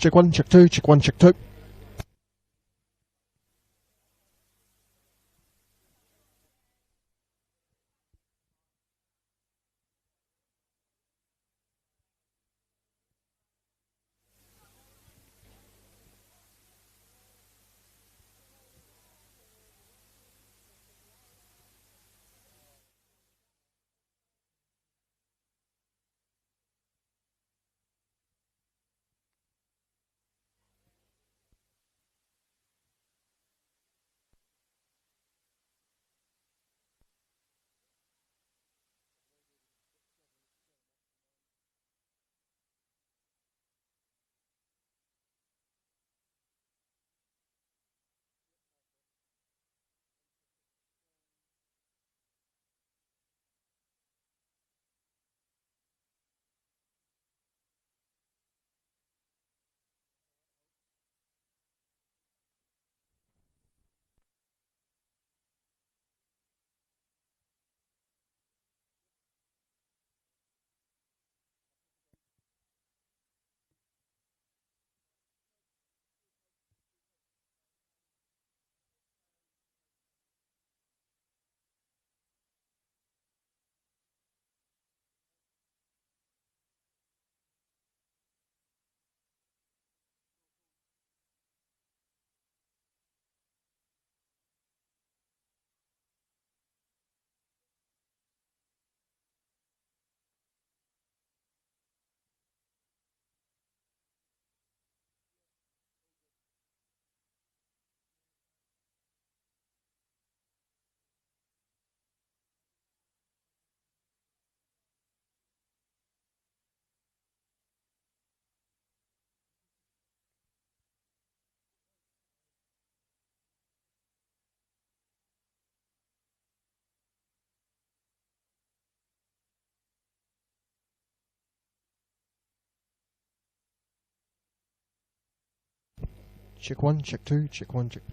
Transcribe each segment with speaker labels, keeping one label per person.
Speaker 1: Check one, check two, check one, check two. Check one, check two, check one, check.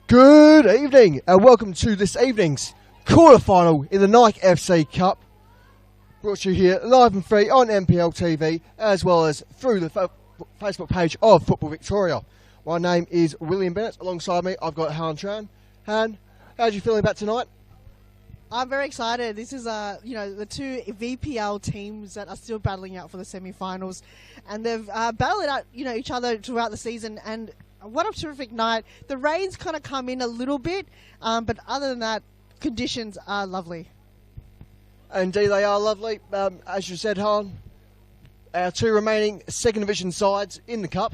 Speaker 1: Good evening and welcome to this evening's quarter-final in the Nike FC Cup. Brought to you here live and free on MPL TV as well as through the Facebook page of Football Victoria. My name is William Bennett. Alongside me I've got Han Tran. Han, how are you feeling about tonight?
Speaker 2: I'm very excited. This is the two VPL teams that are still battling out for the semi-finals, and they've battled out each other throughout the season. And what a terrific night! The rain's kind of come in a little bit, but other than that, conditions are lovely.
Speaker 1: Indeed, they are lovely. As you said, Han, our two remaining second division sides in the cup.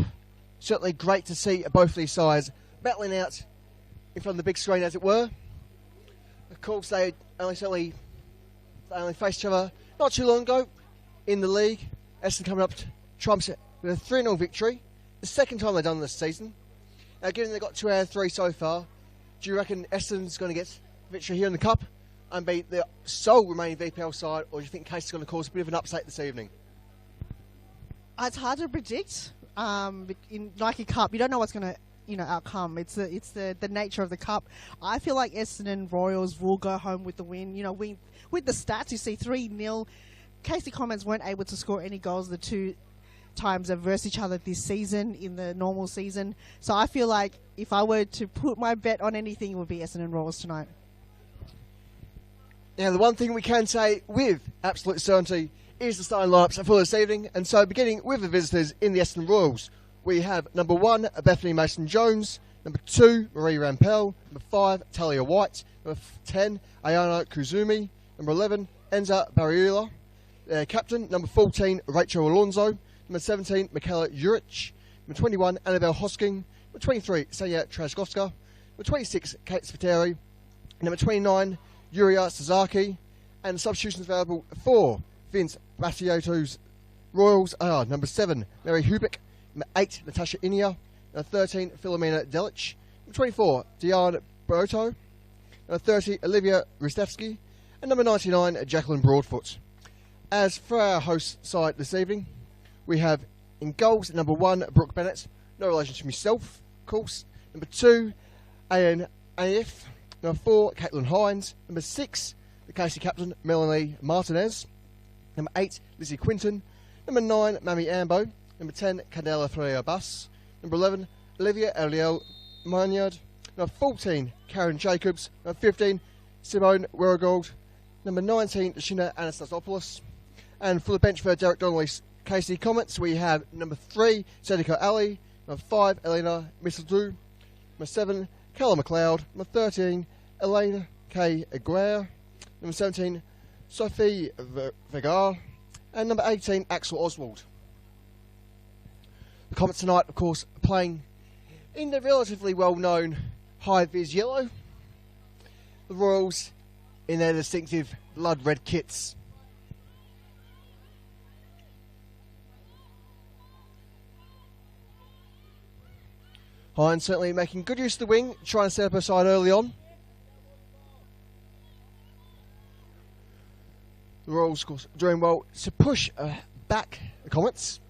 Speaker 1: Certainly great to see both of these sides battling out in front of the big screen, as it were. Of course, they only faced each other not too long ago in the league. Essendon coming up trumps it with a 3-0 victory, the second time they've done this season. Now, given they've got 2 out of 3 so far, do you reckon Essendon's going to get victory here in the cup and be the sole remaining VPL side, or do you think Case is going to cause a bit of an upset this evening?
Speaker 2: It's hard to predict. In Nike Cup, you don't know what's going to outcome. It's the nature of the cup. I feel like Essendon Royals will go home with the win. With the stats, you see 3-0. Casey Comets weren't able to score any goals the 2 times they've versed each other this season in the normal season. So I feel like if I were to put my bet on anything, it would be Essendon Royals tonight.
Speaker 1: Now, the one thing we can say with absolute certainty is the starting lineups for this evening. And so, beginning with the visitors in the Essendon Royals, we have number 1, Bethany Mason-Jones, number 2, Marie Rampel, number 5, Talia White, number 10, Ayana Kuzumi, number 11, Enza Barriula, captain, number 14, Rachel Alonso, number 17, Michaela Juric, number 21, Annabelle Hosking, number 23, Sanya Trzaskowska, number 26, Kate Spiteri, number 29, Yuria Sasaki, and the substitutions available for Vince Bassiotto's Royals are number 7, Mary Hubick, number 8, Natasha Inia, number 13, Philomena Delic, number 24, Diane Broto, number 30, Olivia Ristevsky, and number 99, Jacqueline Broadfoot. As for our host side this evening, we have in goals number 1, Brooke Bennett, no relation to myself, of course. Number 2, AF. Number 4, Caitlin Hines. Number 6, the Casey captain, Melanie Martinez. Number 8, Lizzie Quinton. Number 9, Mamie Ambo. Number 10, Candela Freya Bus. Number 11, Olivia Eliel Maynard. Number 14, Karen Jacobs. Number 15, Simone Weregold. Number 19, Shina Anastasopoulos. And for the bench for Derek Donnelly's Casey Comets, we have number 3, Sediko Ali. Number 5, Elena Misseldu. Number 7, Callum McLeod. Number 13, Elaine K. Aguirre. Number 17, Sophie Vegar. And number 18, Axel Oswald. The Comets tonight, of course, playing in the relatively well-known high-vis yellow. The Royals in their distinctive blood red kits. Hines certainly making good use of the wing, trying to set up her side early on. The Royals, of course, doing well to push back the Comets.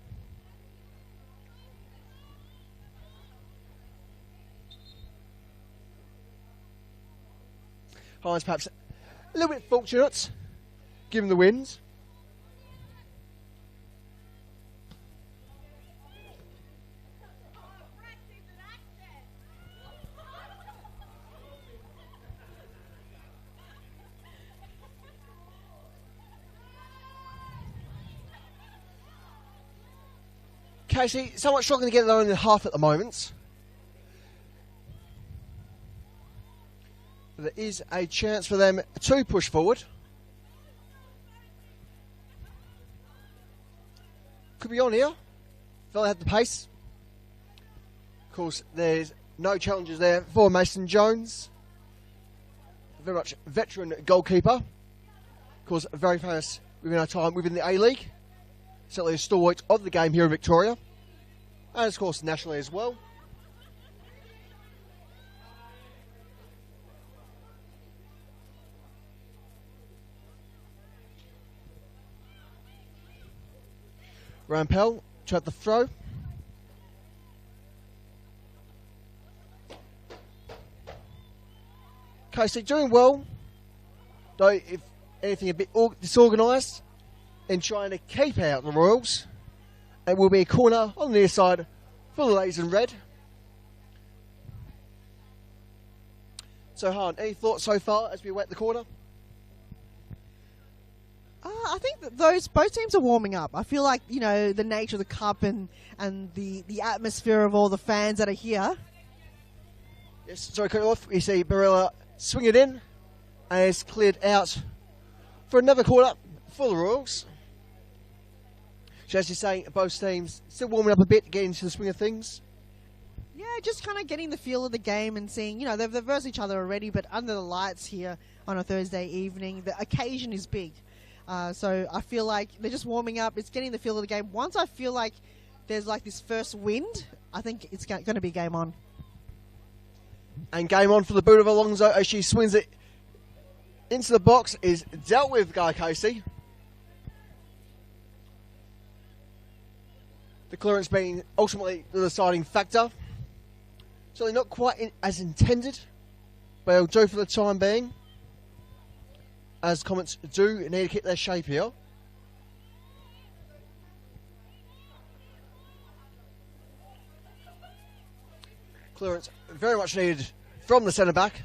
Speaker 1: Hines perhaps a little bit fortunate, given the wins. Casey, somewhat struggling to get their own in half at the moment. But there is a chance for them to push forward. Could be on here. They'll have the pace. Of course, there's no challenges there for Mason Jones. Very much veteran goalkeeper. Of course, very famous within our time within the A-League. Certainly a stalwart of the game here in Victoria. And of course nationally as well. Rampel to have the throw. Casey doing well. Though if anything a bit disorganised. In trying to keep out the Royals. It will be a corner on the near side for the ladies in red. So, Han, any thoughts so far as we await the corner?
Speaker 2: I think that both teams are warming up. I feel like, the nature of the cup and the atmosphere of all the fans that are here.
Speaker 1: Yes, sorry, cut it off. We see Barilla swing it in and it's cleared out for another corner for the Royals. So as you're saying, both teams still warming up a bit, getting into the swing of things.
Speaker 2: Yeah, just kind of getting the feel of the game and seeing, they've versed each other already, but under the lights here on a Thursday evening, the occasion is big. So I feel like they're just warming up. It's getting the feel of the game. Once I feel like there's like this first wind, I think it's going to be game on.
Speaker 1: And game on for the boot of Alonso as she swings it into the box is dealt with Guy Casey. The clearance being ultimately the deciding factor. Certainly not quite as intended, but it'll do for the time being. As Comets do need to keep their shape here. Clearance very much needed from the centre back.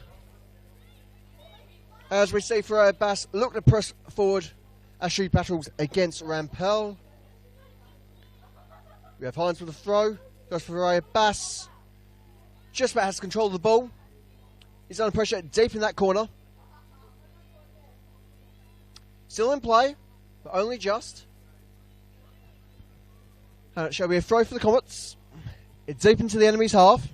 Speaker 1: As we see Ferreira Bass look to press forward as she battles against Rampell. We have Hines with the throw. Goes for Ferreira Bass. Just about has control of the ball. He's under pressure deep in that corner. Still in play, but only just. And it shall be a throw for the Comets. It's deep into the enemy's half.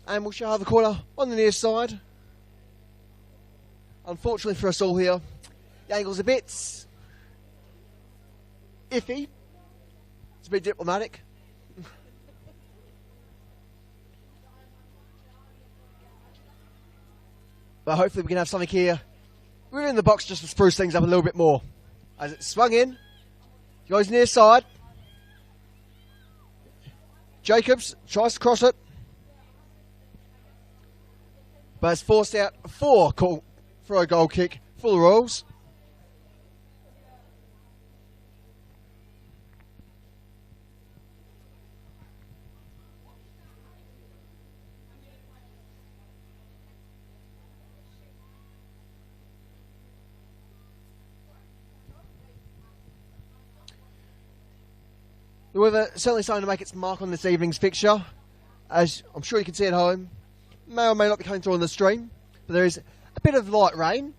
Speaker 1: And we shall have a corner on the near side. Unfortunately for us all here, the angle's a bit iffy. It's a bit diplomatic. But hopefully we can have something here within the box just to spruce things up a little bit more. As it's swung in, goes near side. Jacobs tries to cross it. But it's forced out for a goal kick for the Royals. The weather certainly starting to make its mark on this evening's fixture, as I'm sure you can see at home. May or may not be coming through on the stream, but there is a bit of light rain.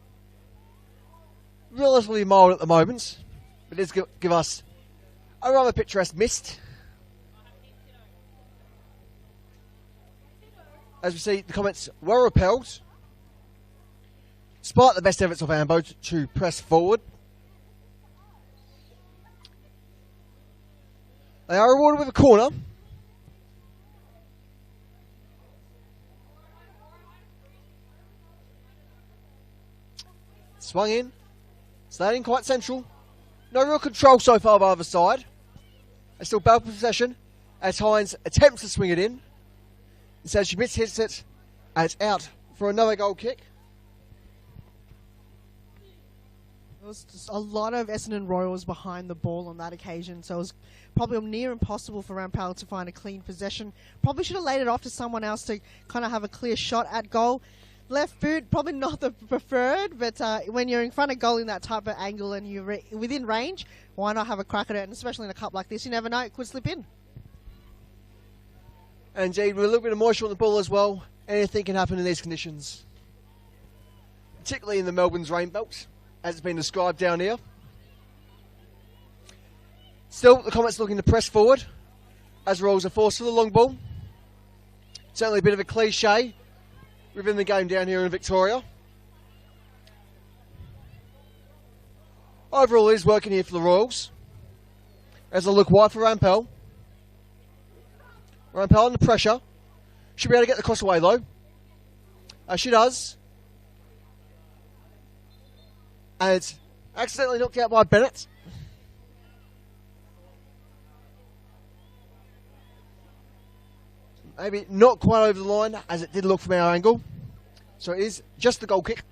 Speaker 1: Relatively mild at the moment, but it does give us a rather picturesque mist. As we see, the Comets were repelled, despite the best efforts of Ambo to press forward. They are rewarded with a corner. Swung in. Staying quite central. No real control so far by either side. They still battle for possession as Hines attempts to swing it in. Instead she hits it and it's out for another goal kick.
Speaker 2: There was just a lot of Essendon Royals behind the ball on that occasion, so it was probably near impossible for Rampell to find a clean possession. Probably should have laid it off to someone else to kind of have a clear shot at goal. Left boot, probably not the preferred, but when you're in front of goal in that type of angle and you're within range, why not have a crack at it? And especially in a cup like this, you never know, it could slip in.
Speaker 1: And indeed, with a little bit of moisture on the ball as well, anything can happen in these conditions. Particularly in the Melbourne's rain belt, as it's been described down here. Still, the Comets looking to press forward as Rolls are forced to the long ball. Certainly a bit of a cliche within the game down here in Victoria. Overall, it is working here for the Royals. As I look wide for Rampell. Rampell under pressure. Should be able to get the cross away though. She does. And it's accidentally knocked out by Bennett. Maybe not quite over the line as it did look from our angle. So it is just the goal kick.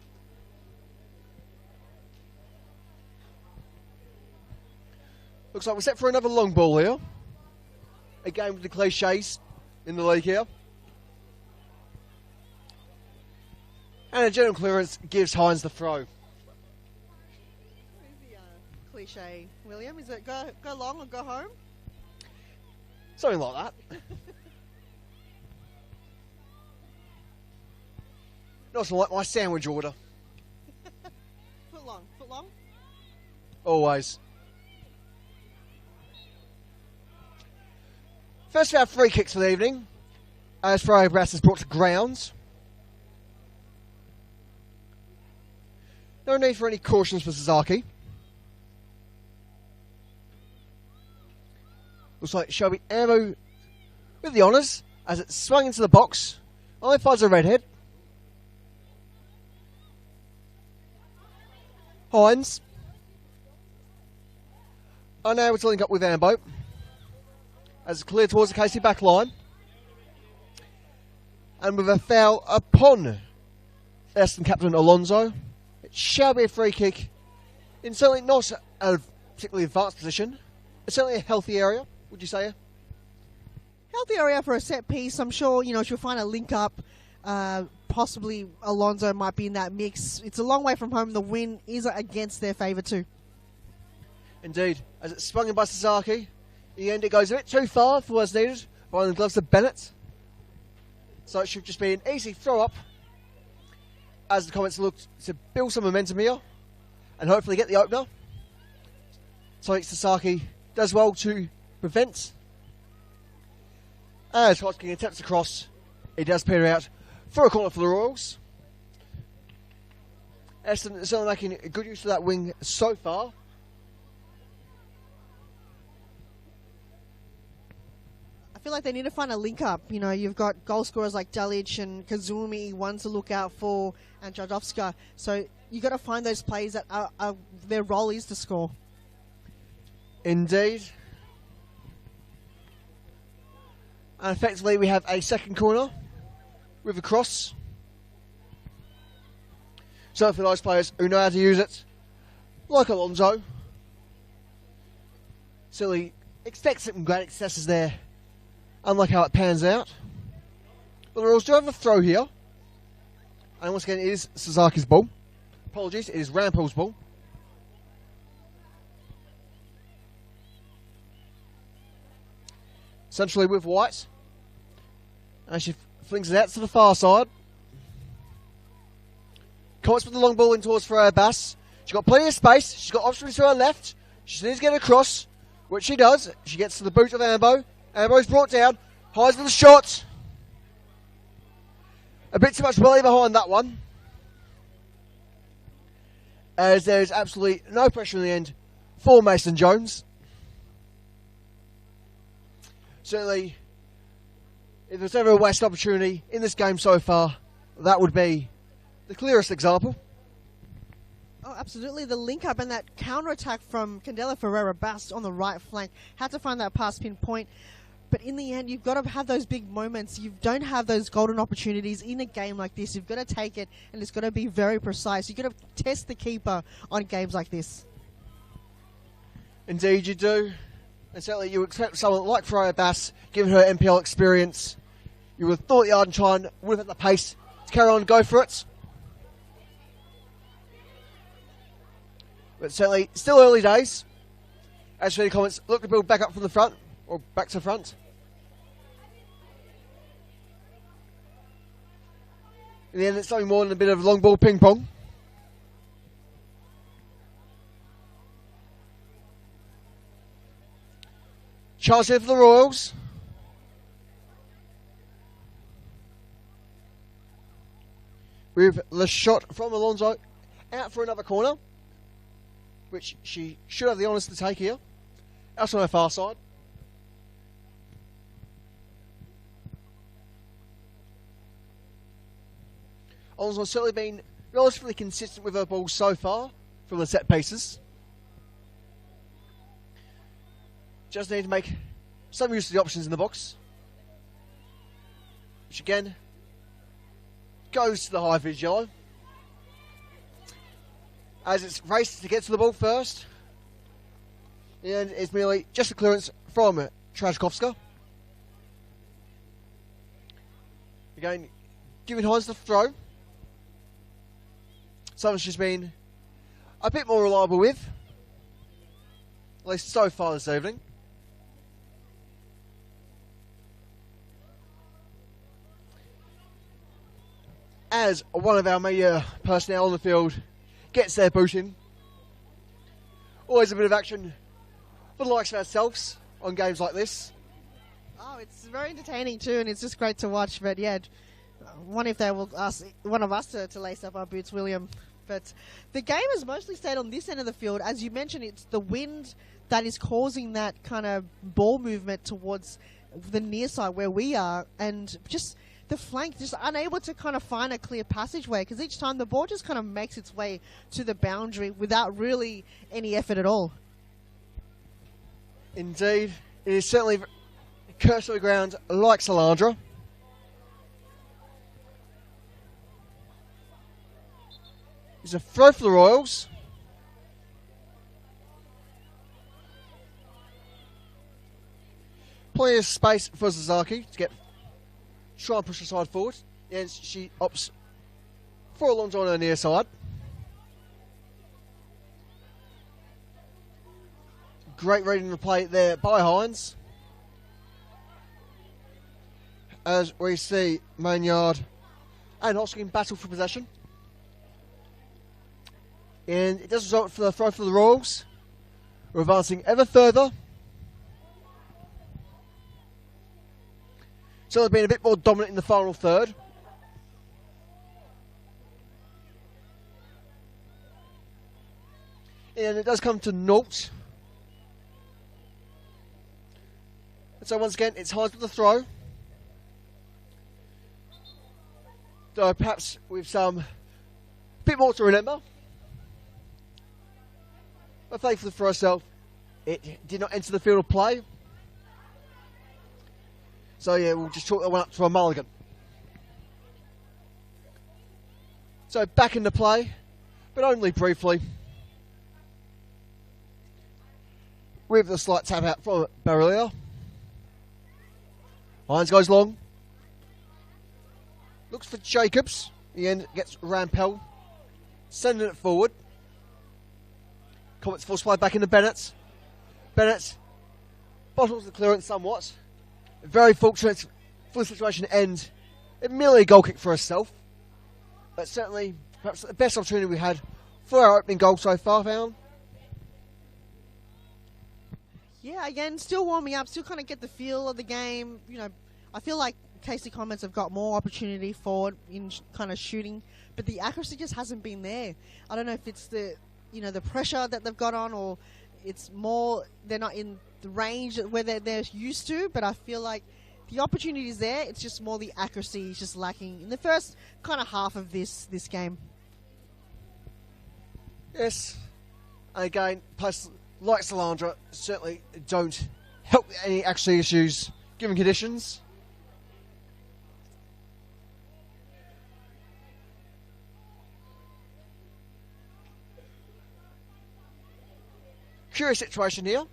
Speaker 1: Looks like we're set for another long ball here. Again with the cliches in the league here. And a general clearance gives Hines the throw.
Speaker 2: What is the cliche, William? Is it go long or go home?
Speaker 1: Something like that. Not like my sandwich order.
Speaker 2: Foot long
Speaker 1: Always. First of our free kicks for the evening, as Freya Brass is brought to grounds. No need for any cautions for Sasaki. Looks like Shelby Ammo with the honours as it swung into the box. Only finds a redhead. Hines. Unable to link up with Ambo. As it's cleared towards the Casey back line. And with a foul upon Essendon captain Alonso, it shall be a free kick in certainly not a particularly advanced position. It's certainly a healthy area, would you say?
Speaker 2: Healthy area for a set piece. I'm sure, she'll find a link up. Possibly Alonso might be in that mix. It's a long way from home. The win is against their favour too.
Speaker 1: Indeed. As it's swung in by Sasaki, in the end it goes a bit too far for what's needed. By the gloves of Bennett. So it should just be an easy throw up as the Comets look to build some momentum here and hopefully get the opener. So Sasaki does well to prevent. As Hodgkin attempts to cross, he does peter out for a corner for the Royals. Essendon is certainly making good use of that wing so far.
Speaker 2: I feel like they need to find a link up. You've got goal scorers like Dalic and Kazumi, one to look out for, and Jadovska. So you've got to find those players that are their role is to score.
Speaker 1: Indeed. And effectively we have a second corner with a cross. So for those players who know how to use it, like Alonso, certainly expect some great successes there, unlike how it pans out. But the Royals do have a throw here. And once again it is Sasaki's ball. Apologies, it is Rampel's ball. Centrally with White. And she flings it out to the far side. Comets with the long ball in towards Freya Bass. She's got plenty of space. She's got options to her left. She needs to get across, which she does. She gets to the boot of Ambo. Ambo's brought down. Hines with a shot. A bit too much belly behind that one. As there's absolutely no pressure in the end for Mason Jones. Certainly, if there's ever a waste opportunity in this game so far, that would be the clearest example.
Speaker 2: Oh, absolutely. The link up and that counter attack from Candela Ferreira Bast on the right flank. Had to find that pass pin point. But in the end, you've got to have those big moments. You don't have those golden opportunities in a game like this. You've got to take it, and it's got to be very precise. You've got to test the keeper on games like this.
Speaker 1: Indeed you do. And certainly you expect someone like Freya Bass, given her NPL experience, you would have thought the Argentine would have had the pace to carry on and go for it. But certainly, still early days. As for the Comets, look to build back up from the front, or back to front. In the end, it's something more than a bit of long ball ping pong. Chance here for the Royals. With the shot from Alonso out for another corner, which she should have the honours to take here. Out on her far side. Alonso's certainly been relatively consistent with her ball so far from the set pieces. Just need to make some use of the options in the box. Which again goes to the high vis yellow. As it's raced to get to the ball first. And it's merely just a clearance from Trajkovska. Again, giving Hines the throw. Something she's been a bit more reliable with. At least so far this evening. As one of our media personnel on the field gets their boot in. Always a bit of action for the likes of ourselves on games like this.
Speaker 2: Oh, it's very entertaining too, and it's just great to watch. But yeah, one if they will ask one of us to lace up our boots, William. But the game has mostly stayed on this end of the field. As you mentioned, it's the wind that is causing that kind of ball movement towards the near side where we are, and just the flank just unable to kind of find a clear passageway, because each time the ball just kind of makes its way to the boundary without really any effort at all.
Speaker 1: Indeed, it is certainly cursed to the ground like Selandra. It's a throw for the Royals. Plenty of space for Sasaki to try and push the side forward. And she opts for a long on her near side. Great reading the play there by Hines. As we see Maynard and Hoskin battle for possession. And it does result for the throw for the Royals. We're advancing ever further. So they've been a bit more dominant in the final third. And it does come to naught. And so once again, it's Hines with the throw. Though perhaps with some bit more to remember. But thankfully for herself, it did not enter the field of play. So yeah, we'll just chalk that one up to a mulligan. So back into play, but only briefly. With the slight tap out from Barrelia. Hines goes long. Looks for Jacobs. In the end, gets Rampel. Sending it forward. Comets force play back into Bennett. Bennett bottles the clearance somewhat. Very fortunate for the situation to end. Merely a goal kick for herself. But certainly, perhaps the best opportunity we had for our opening goal so far, found.
Speaker 2: Yeah, again, still warming up, still kind of get the feel of the game. You know, I feel like Casey Comets have got more opportunity forward in kind of shooting, but the accuracy just hasn't been there. I don't know if it's the pressure that they've got on, or it's more they're not in the range where they're used to, but I feel like the opportunity is there. It's just more the accuracy is just lacking in the first kind of half of this game.
Speaker 1: Yes. Again, places like Selandra certainly don't help any accuracy issues given conditions. Curious situation here.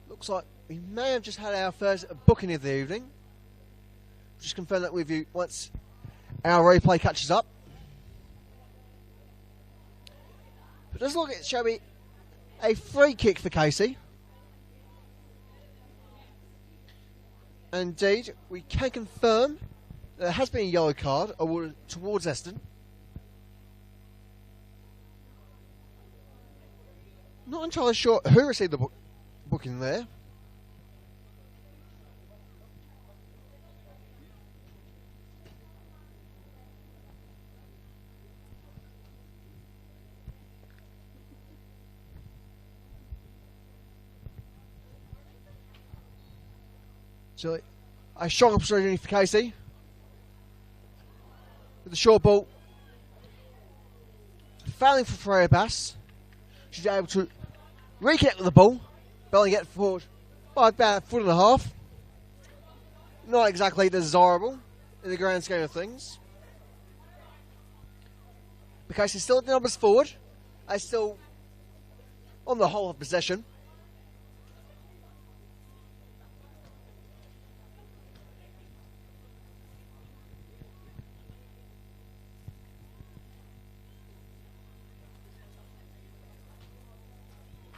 Speaker 1: Looks like we may have just had our first booking of the evening. Just confirm that with you once our replay catches up. But does look, it shall be a free kick for Casey. Indeed, we can confirm there has been a yellow card awarded towards Essendon. Not entirely sure who received the booking there. So a strong opportunity for Casey. With the short ball. Failing for Freya Bass. She's able to reconnect with the ball. Belly get forward by about a foot and a half. Not exactly desirable in the grand scheme of things. But Casey's still at the numbers forward. They still on the whole of possession.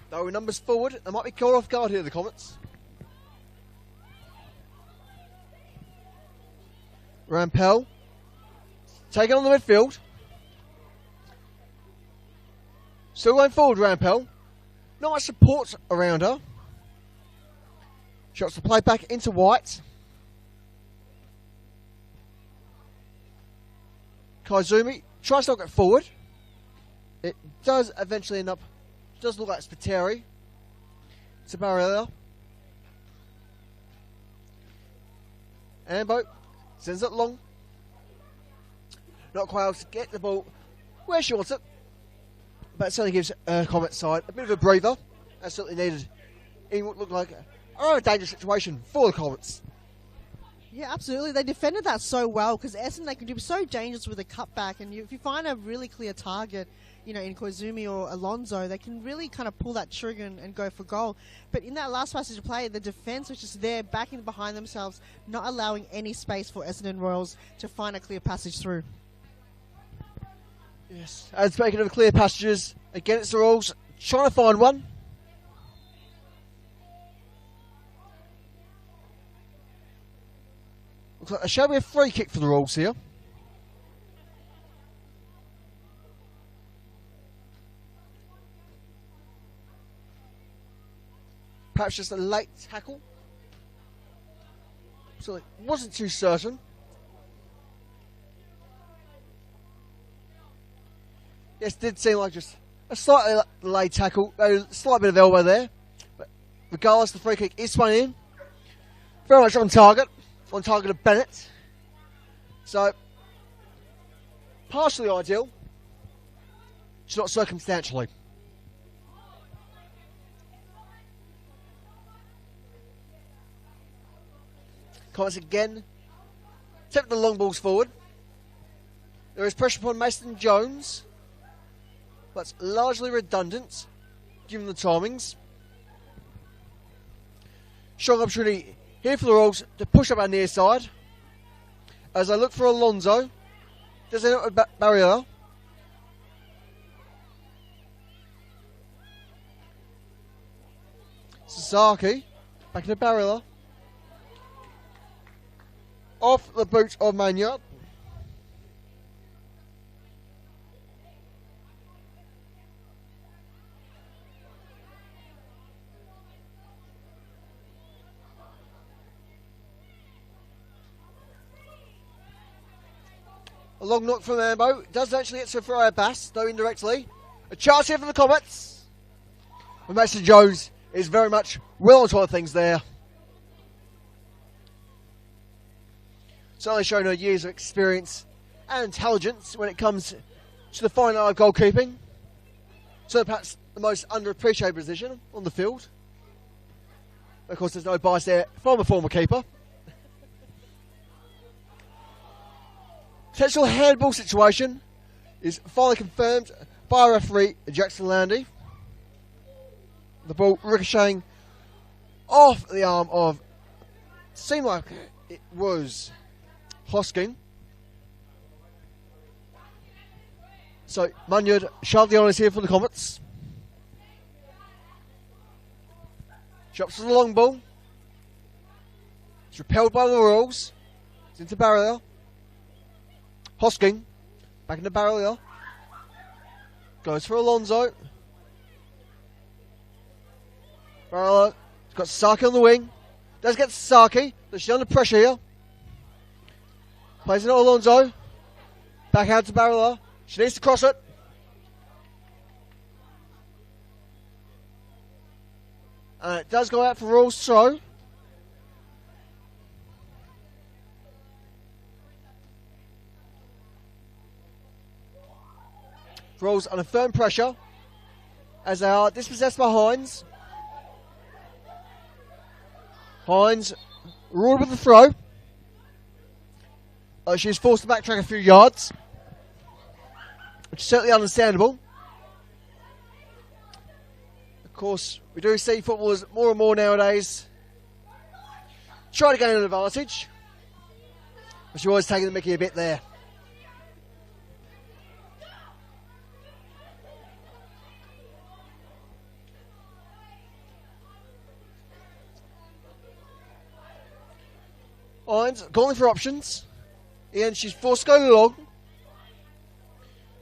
Speaker 1: Though with numbers forward, they might be caught off guard here, the Comets. Rampel taking on the midfield. Still going forward, Rampel. Not much support around her. Shots to play back into White. Kaizumi tries to knock it forward. It does eventually end up, does look like it's Spiteri. It's a barrier. Ambo sends it long. Not quite able to get the ball where she wants it. But it certainly gives Comets side a bit of a breather. That's certainly needed in what looked like a dangerous situation for the Comets.
Speaker 2: Yeah, absolutely. They defended that so well because Essendon, they can be so dangerous with a cutback. And if you find a really clear target, you know, in Koizumi or Alonso, they can really kind of pull that trigger and go for goal. But in that last passage of play, the defence was just there, backing behind themselves, not allowing any space for Essendon Royals to find a clear passage through.
Speaker 1: Yes. And speaking of clear passages, again it's the Royals trying to find one. Looks like there shall be a free kick for the Royals here. Perhaps just a late tackle. So it wasn't too certain. Yes, did seem like just a slightly late tackle. A slight bit of elbow there. But regardless, the free kick is swung in. Very much on target. On target of Bennett. So, partially ideal. Just not circumstantially. Comets again. Tip the long balls forward. There is pressure upon Mason Jones. That's largely redundant, given the timings. Strong opportunity here for the Royals to push up our near side. As I look for Alonso. Does it with barrier? Sasaki. Back in the barrier. Off the boot of Manyard. A long knock from Ambo. Does actually get to Ferreira Bass, though indirectly. A chance here for the Comets. And Mason Jones is very much well on top of things there. Certainly showing her years of experience and intelligence when it comes to the fine art of goalkeeping. So perhaps the most underappreciated position on the field. Of course, there's no bias there from a former keeper. Potential handball situation is finally confirmed by referee Jackson Landy. The ball ricocheting off the arm of, seemed like it was Hosking. So Munyard shoved the honours here for the Comets. Drops to the long ball. It's repelled by the Royals. It's into barrier. Hosking, back in the barrier. Goes for Alonso. Barrier, got Saki on the wing. Does get Saki, but she's under pressure here. Plays it on Alonso. Back out to barrier. She needs to cross it. And it does go out for Royals throw. Royals under firm pressure as they are dispossessed by Hines. Hines ruled with the throw. She's forced to backtrack a few yards, which is certainly understandable. Of course, we do see footballers more and more nowadays try to gain an advantage, but you're always taking the mickey a bit there. Hines calling for options. And she's forced to go long,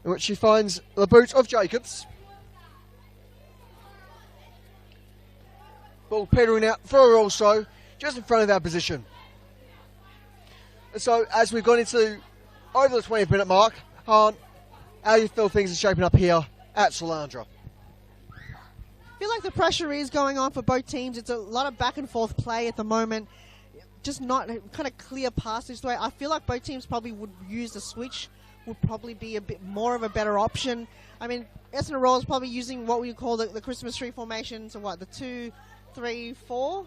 Speaker 1: in which she finds the boot of Jacobs. Ball petering out for a roll throw, just in front of our position. And so, as we've gone into over the 20th minute mark, how do you feel things are shaping up here at Selandra?
Speaker 2: I feel like the pressure is going on for both teams. It's a lot of back and forth play at the moment. Just not kind of clear passage the way. I feel like both teams probably would use the switch, would probably be a bit more of a better option. I mean, Essendon Royals probably using what we call the Christmas tree formation, so what, the 2, 3, 4?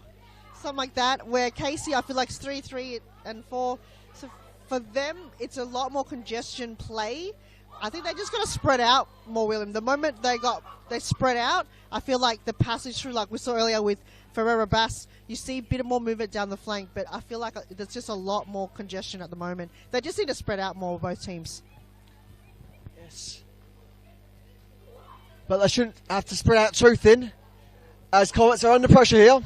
Speaker 2: Something like that, where Casey, I feel like it's 3, 3, and 4. So for them, it's a lot more congestion play. I think they just got to spread out more, William. The moment they spread out, I feel like the passage through, like we saw earlier with Ferreira Bass, you see a bit more movement down the flank, but I feel like there's just a lot more congestion at the moment. They just need to spread out more, both teams.
Speaker 1: Yes. But they shouldn't have to spread out too thin, as Comets are under pressure here.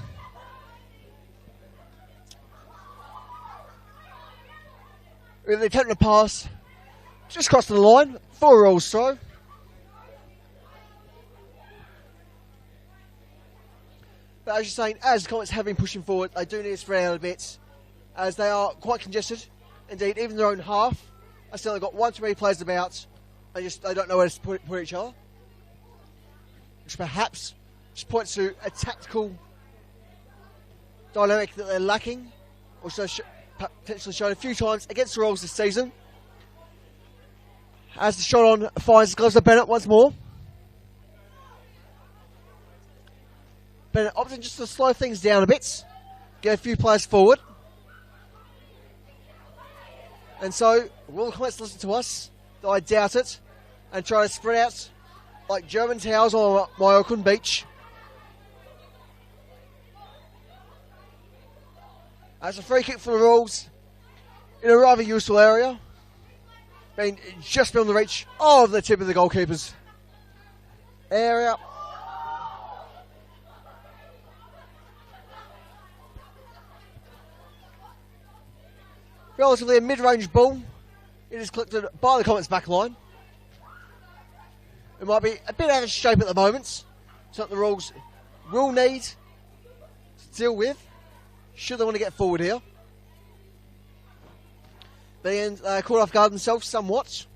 Speaker 1: With the attempt to pass, just crossing the line for a rolls throw. But as you're saying, as the Comets have been pushing forward, they do need to spread out a bit, as they are quite congested. Indeed, even their own half, I still got 1 too many players about. They don't know where to put each other. Which perhaps just points to a tactical dynamic that they're lacking, or potentially shown a few times against the Royals this season. As the shot on finds the gloves of Bennett once more. Bennett opting just to slow things down a bit, get a few players forward. And so, will the Comets listen to us? I doubt it. And try to spread out like German towels on Majorcan Beach. As a free kick for the Royals in a rather useful area, being just beyond the reach of the tip of the goalkeeper's area. Relatively a mid-range ball. It is collected by the Comets back line. It might be a bit out of shape at the moment. Something the Royals will need to deal with should they want to get forward here. They caught off guard themselves somewhat.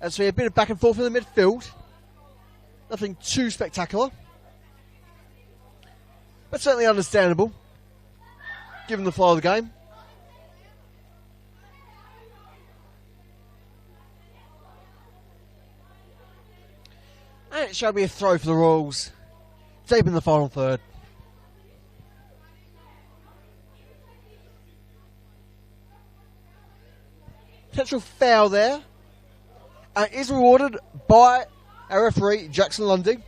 Speaker 1: And so a bit of back and forth in the midfield. Nothing too spectacular. But certainly understandable, given the flow of the game. And it shall be a throw for the Royals, deep in the final third. Potential foul there. And is rewarded by our referee, Jackson Lundy.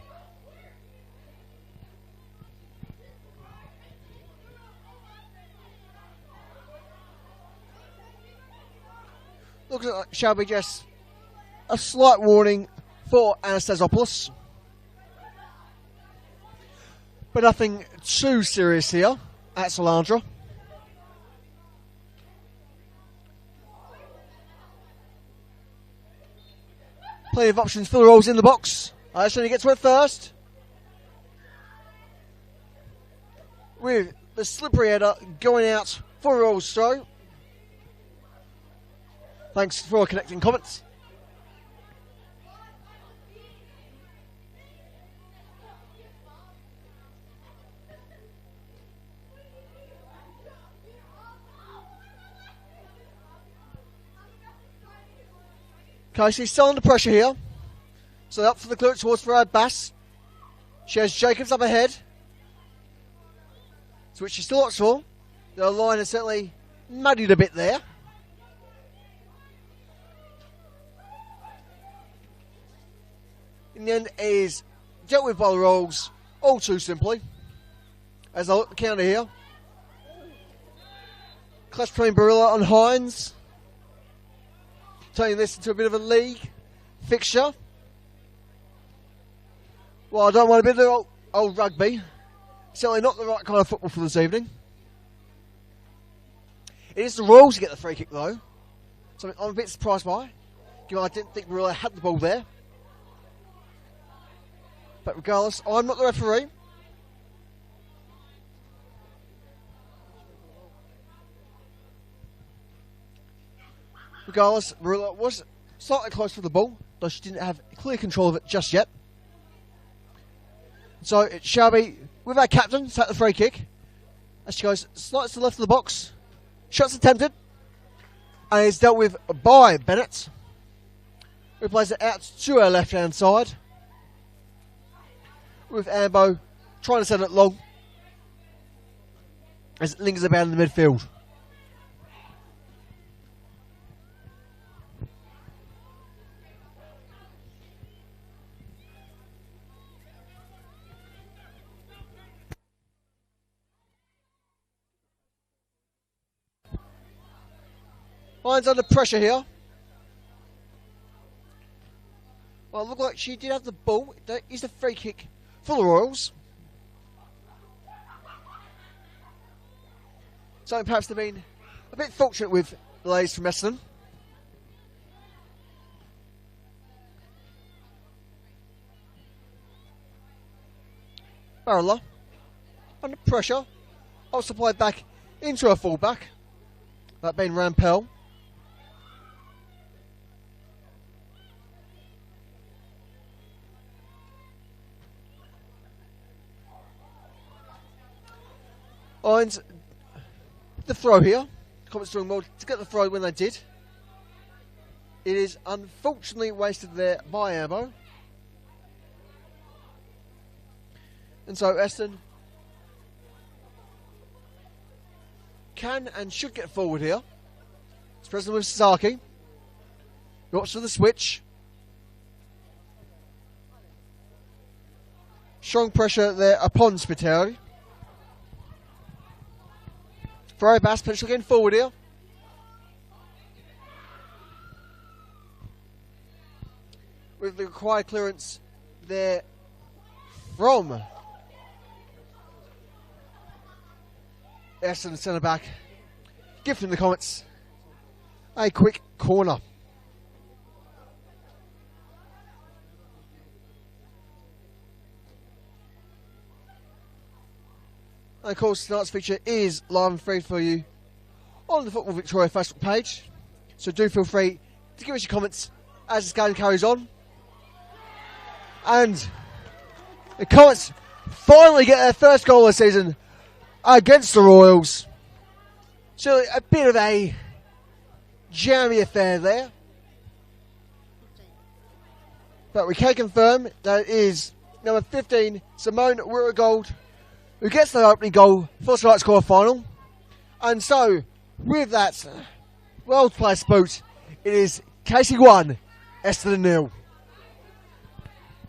Speaker 1: Looks like shall be just a slight warning for Anastasopoulos. But nothing too serious here at Selandra. Plenty of options for the Royals in the box. Essendon gets to it first. With the slippery header going out for a Royals throw. Thanks for connecting comments. Casey's still under pressure here. So up for the clearance towards Farad Bass. She has Jacobs up ahead. To which she still looks for. The line is certainly muddied a bit there. In the end is dealt with by the Royals all too simply. As I look at the counter here. Clash between Barilla and Hines. Turning this into a bit of a league fixture. Well, I don't want a bit of old rugby. Certainly not the right kind of football for this evening. It is the Royals to get the free kick though. Something I'm a bit surprised by. Given I didn't think Barilla had the ball there. But regardless, I'm not the referee. Regardless, Marilla was slightly close to the ball, though she didn't have clear control of it just yet. So it shall be with our captain set the free kick. As she goes slightly to the left of the box. Shots attempted. And is dealt with by Bennett. Who plays it out to her left hand side. With Ambo trying to send it long. As it lingers about in the midfield. Lions under pressure here. Well, it looked like she did have the ball. That is the free kick for the Royals. So perhaps they've been a bit fortunate with the ladies from Essendon. Barilla under pressure. Also played back into a fullback. That being Rampel. Irons the throw here. Comets doing well to get the throw when they did. It is unfortunately wasted there by Ambo. And so Essendon can and should get forward here. It's present with Sasaki. He opts for the switch. Strong pressure there upon Spiteri. Throw Bass potentially getting forward here. With the required clearance there from Essendon centre back. Gifting the Comets a quick corner. And of course, tonight's feature is live and free for you on the Football Victoria Facebook page. So do feel free to give us your comments as this game carries on. And the Comets finally get their first goal of the season against the Royals. So a bit of a jammy affair there. But we can confirm that it is number 15, Simone Wiragold, who gets the opening goal for tonight's quarter-final. And so, with that well-placed boot, it is Casey 1, Essendon 0.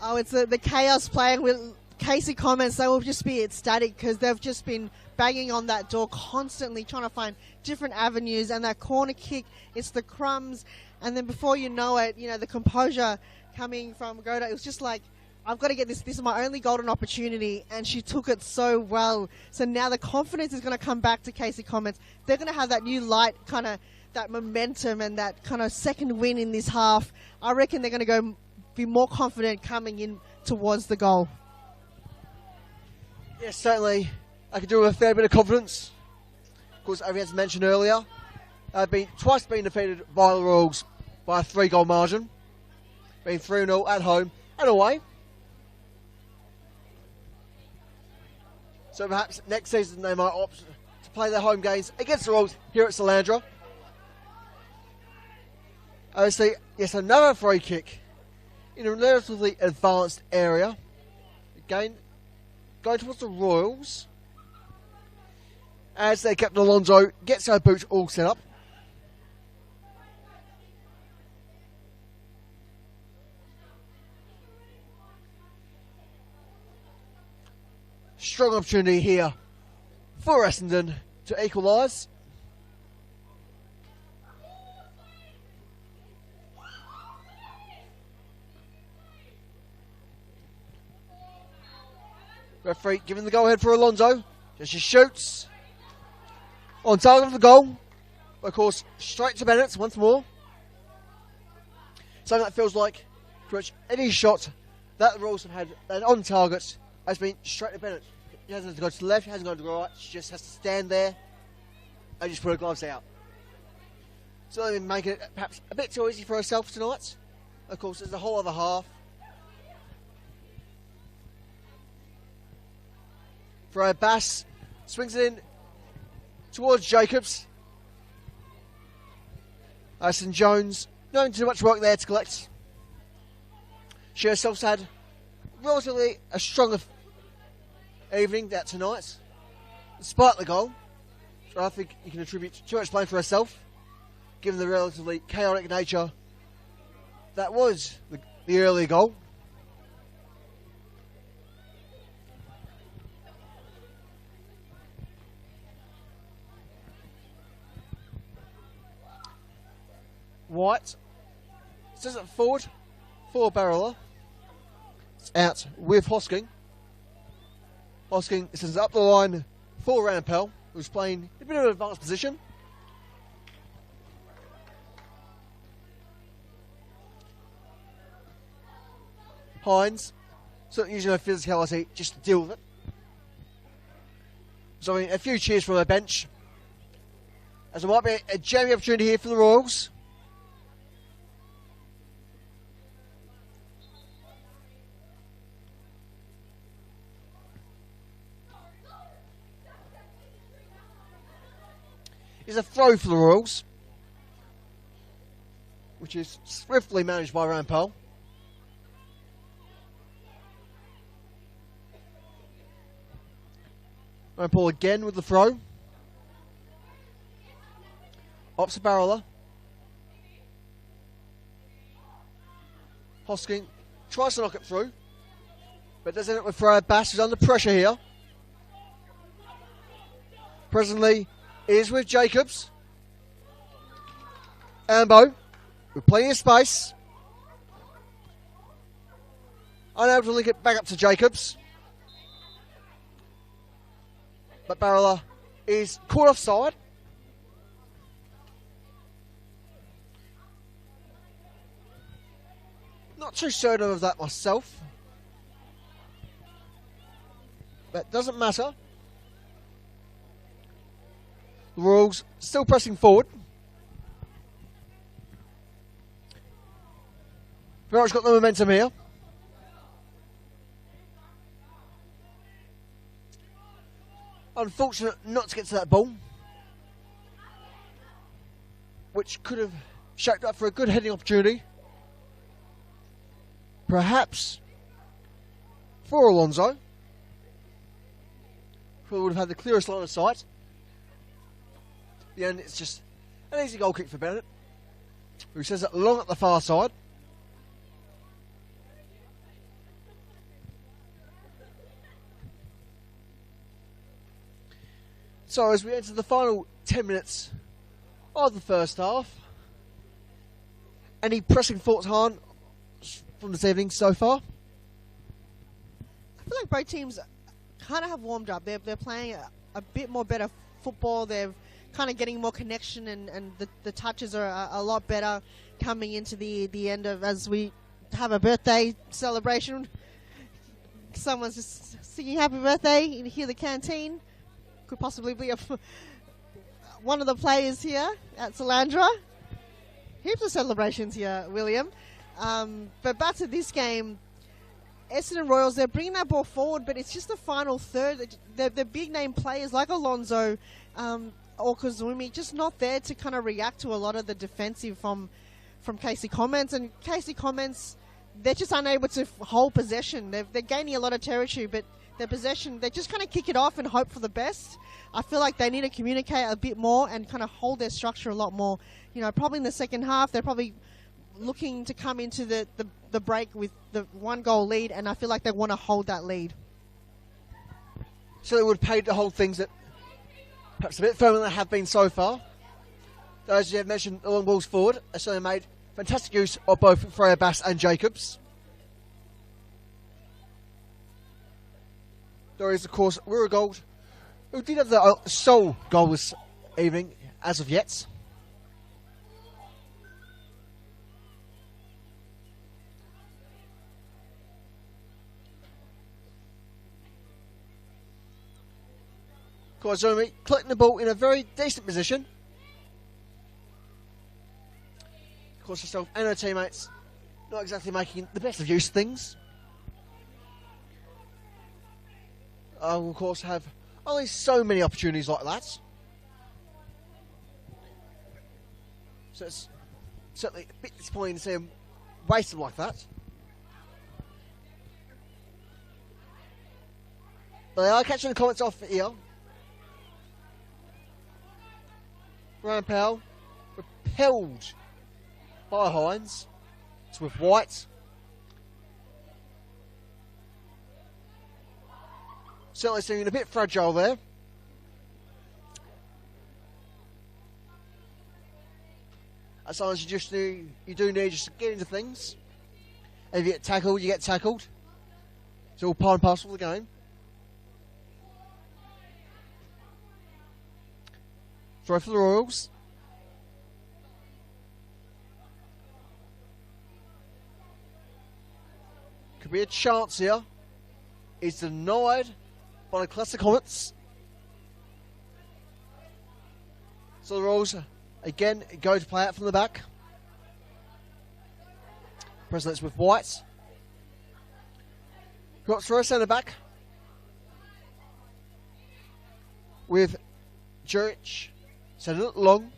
Speaker 2: Oh, it's the chaos playing with Casey Comets. They will just be ecstatic because they've just been banging on that door constantly, trying to find different avenues. And that corner kick, it's the crumbs. And then before you know it, you know, the composure coming from Goda, it was just like, I've got to get this. This is my only golden opportunity, and she took it so well. So now the confidence is going to come back to Casey Comets. They're going to have that new light, kind of that momentum and that kind of second win in this half. I reckon they're going to be more confident coming in towards the goal.
Speaker 1: Yes, certainly. I could do with a fair bit of confidence. Of course, as mentioned earlier, twice been defeated by the Royals by a 3-goal margin. Being 3-0 at home and away. So perhaps next season they might opt to play their home games against the Royals here at Selandra. Obviously, yes, another free kick in a relatively advanced area. Again, going towards the Royals. As their captain Alonso gets her boots all set up. Strong opportunity here for Essendon to equalise. Referee giving the go ahead for Alonso. Just she shoots. On target of the goal. Of course, straight to Bennett once more. Something that feels like pretty much any shot that the Royals have had that on target has been straight to Bennett. She hasn't gone to the left, hasn't gone to the right. She just has to stand there and just put her gloves out. So they're making it perhaps a bit too easy for herself tonight. Of course, there's the whole other half. Freya Bass swings it in towards Jacobs. Alison Jones, not too much work there to collect. She herself's had relatively a stronger evening that tonight, despite the goal. So I think you can attribute too much blame for herself, given the relatively chaotic nature that was the early goal. White says it forward for Barilla. It's out with Hosking. Hosking sends it up the line for Rampel, who's playing a bit of an advanced position. Hines, certainly using her physicality just to deal with it. So a few cheers from her bench, as there might be a jamming opportunity here for the Royals. Is a throw for the Royals, which is swiftly managed by Rampel. Rampel again with the throw. Ops Barilla. Hosking tries to knock it through, but does end up with Freya Bass, who's under pressure here. Presently is with Jacobs. Ambo with plenty of space. Unable to link it back up to Jacobs. But Barilla is caught offside. Not too certain of that myself. But doesn't matter. The Royals still pressing forward. Very much got the momentum here. Unfortunate not to get to that ball, which could have shaped up for a good heading opportunity. Perhaps for Alonso, who would have had the clearest line of sight. The end, it's just an easy goal kick for Bennett, who says it long at the far side. So as we enter the final 10 minutes of the first half, any pressing thoughts, Han, from this evening so far?
Speaker 2: I feel like both teams kind of have warmed up. They're playing a bit more better football. They're kind of getting more connection, and the touches are a lot better coming into the end of, as we have a birthday celebration. Someone's just singing happy birthday in here, the canteen. Could possibly be one of the players here at Selandra. Heaps of celebrations here, William. But back to this game, Essendon Royals, they're bringing that ball forward, but it's just the final third. They're big name players like Alonso or Kazumi, just not there to kind of react to a lot of the defensive from Casey Comets. And Casey Comets, they're just unable to hold possession. They're gaining a lot of territory, but their possession, they just kind of kick it off and hope for the best. I feel like they need to communicate a bit more and kind of hold their structure a lot more. You know, probably in the second half, they're probably looking to come into the break with the 1-goal lead, and I feel like they want to hold that lead.
Speaker 1: So it would pay to hold things that perhaps a bit firmer than they have been so far. As you have mentioned, the long balls forward, Essendon made fantastic use of both Freya Bass and Jacobs. There is, of course, Ruragold, who did have the sole goal this evening as of yet. Koizumi collecting the ball in a very decent position. course, herself and her teammates not exactly making the best of use of things. Will, of course, have only so many opportunities like that. So it's certainly a bit disappointing to see them wasted like that. But they are catching the Comets off here. Ryan Powell repelled by Hines. It's with White. Certainly seeming a bit fragile there. At times you do need just to get into things. And if you get tackled, you get tackled. It's all part and parcel of the game. Throw for the Royals. Could be a chance here. Is denied by the Classic Comets. So the Royals again go to play out from the back. President's with White. Got throw centre back with Jurich. Send it long.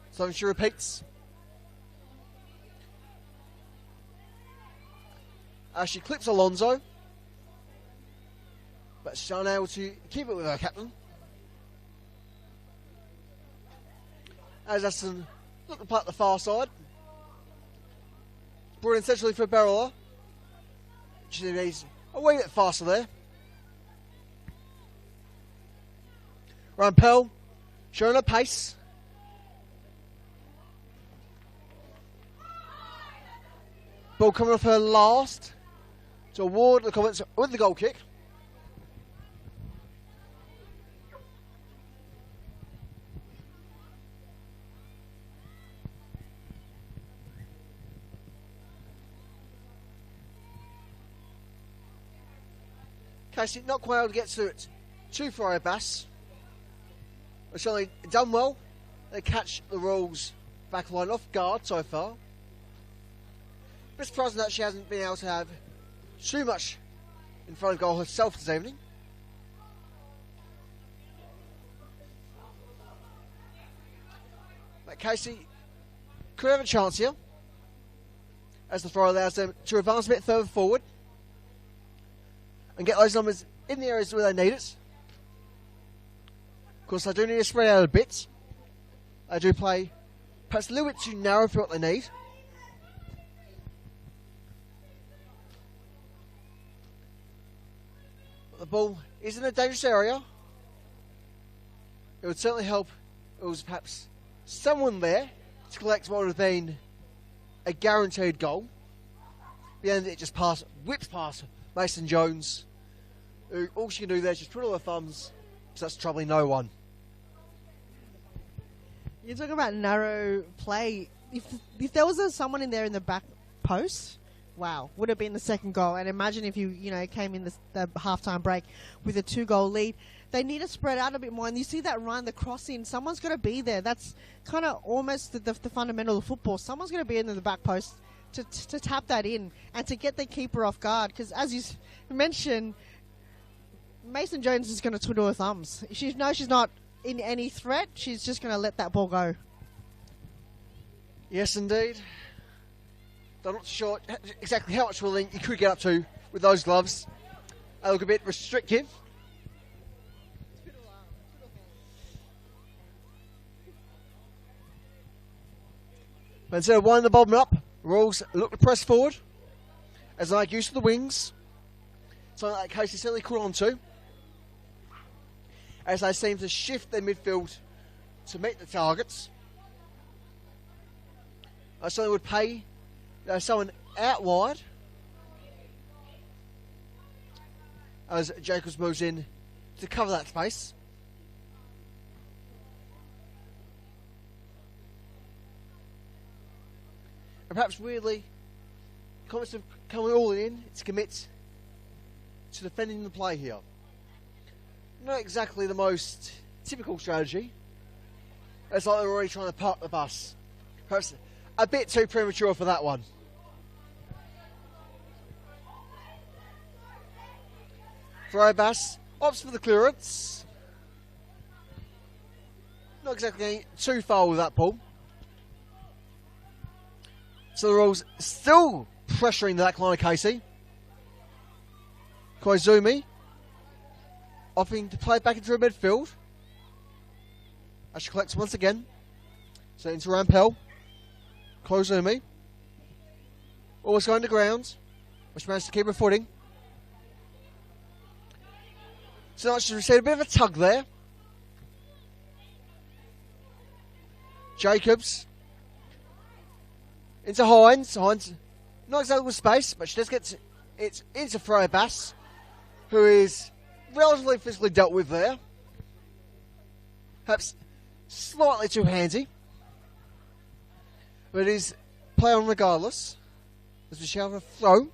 Speaker 1: So she repeats. She clips Alonso. But she's unable to keep it with her captain. As Essendon look to play at the far side. Brought in centrally for Barilla. She needs a wee bit faster there. Ryan Pell showing her pace. Ball coming off her last to award the Comets with the goal kick. Casey not quite able to get to it. Two for Bass. They've certainly done well. They catch the Royals back line off guard so far. Bit surprising that she hasn't been able to have too much in front of goal herself this evening. But Casey could have a chance here as the throw allows them to advance a bit further forward and get those numbers in the areas where they need it. Of course, they do need to spread out a bit. They do play perhaps a little bit too narrow for what they need. But the ball is in a dangerous area. It would certainly help if there was perhaps someone there to collect what would have been a guaranteed goal. But then it just whips past Mason Jones, who all she can do there is just twiddle her thumbs, because that's troubling no one.
Speaker 2: You're talking about narrow play. If there was someone in there in the back post, wow, would have been the second goal. And imagine if you came in the halftime break with a 2-goal lead. They need to spread out a bit more. And you see that run, the crossing, someone's got to be there. That's kind of almost the fundamental of football. Someone's going to be in the back post to tap that in and to get the keeper off guard. Because as you mentioned, Mason Jones is going to twiddle her thumbs. She knows she's not in any threat. She's just going to let that ball go.
Speaker 1: Yes, indeed. I'm not sure exactly how much willing you could get up to with those gloves. They look a bit restrictive. But instead of winding the bottom up, Royals look to press forward as they make use of the wings. Something that Casey certainly caught on to, as they seem to shift their midfield to meet the targets. I certainly would pay someone out wide as Jacobs moves in to cover that space. And perhaps weirdly, Comets have come all in to commit to defending the play here. Not exactly the most typical strategy. It's like they're already trying to park the bus. Perhaps a bit too premature for that one. Throwbass opts for the clearance. Not exactly too far with that ball. So the Royals still pressuring the back line of Casey. Koizumi offering to play back into a midfield. As she collects once again. So into Rampel. Koizumi. Always going to ground. Which managed to keep her footing. So she's received a bit of a tug there. Jacobs. Into Hines. Hines not exactly with space, but she does get it into Freya Bass, who is relatively physically dealt with there. Perhaps slightly too handy. But it is play on regardless. As we shall have a throw.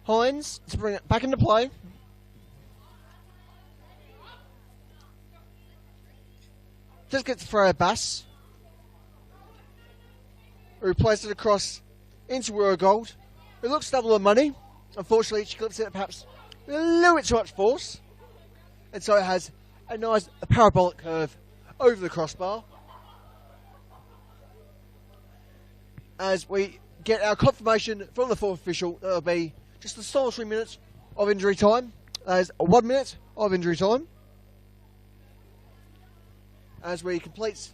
Speaker 1: Hines to bring it back into play. Just gets to Freya Bass, who plays it across into Gold, who looks double the money. Unfortunately, she clips it perhaps with a little bit too much force, and so it has a nice parabolic curve over the crossbar. As we get our confirmation from the fourth official, that will be just the solitary minutes of injury time. That is 1 minute of injury time. As we complete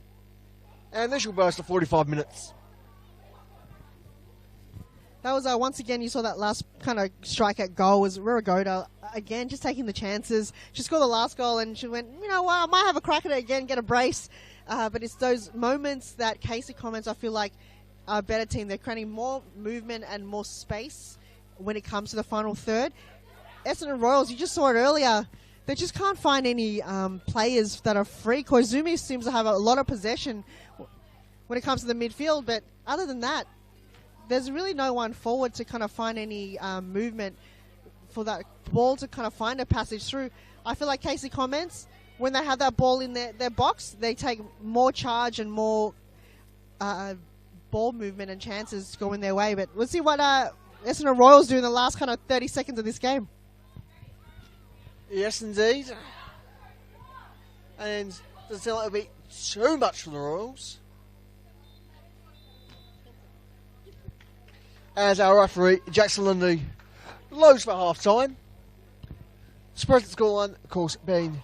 Speaker 1: our initial burst of 45 minutes.
Speaker 2: That was, once again, you saw that last kind of strike at goal was Riragoda, again, just taking the chances. She scored the last goal and she went, you know what, I might have a crack at it again, get a brace. But it's those moments that Casey Comets, I feel like, are a better team. They're creating more movement and more space when it comes to the final third. Essendon Royals, you just saw it earlier, they just can't find any players that are free. Koizumi seems to have a lot of possession when it comes to the midfield, but other than that, there's really no one forward to kind of find any movement for that ball to kind of find a passage through. I feel like Casey Comets, when they have that ball in their box, they take more charge and more ball movement and chances going their way. But we'll see what Essendon Royals do in the last kind of 30 seconds of this game.
Speaker 1: Yes, indeed. And doesn't sound like it'll be too much for the Royals. As our referee, Jackson Lundy, loads for half-time. Surprising scoreline, of course, being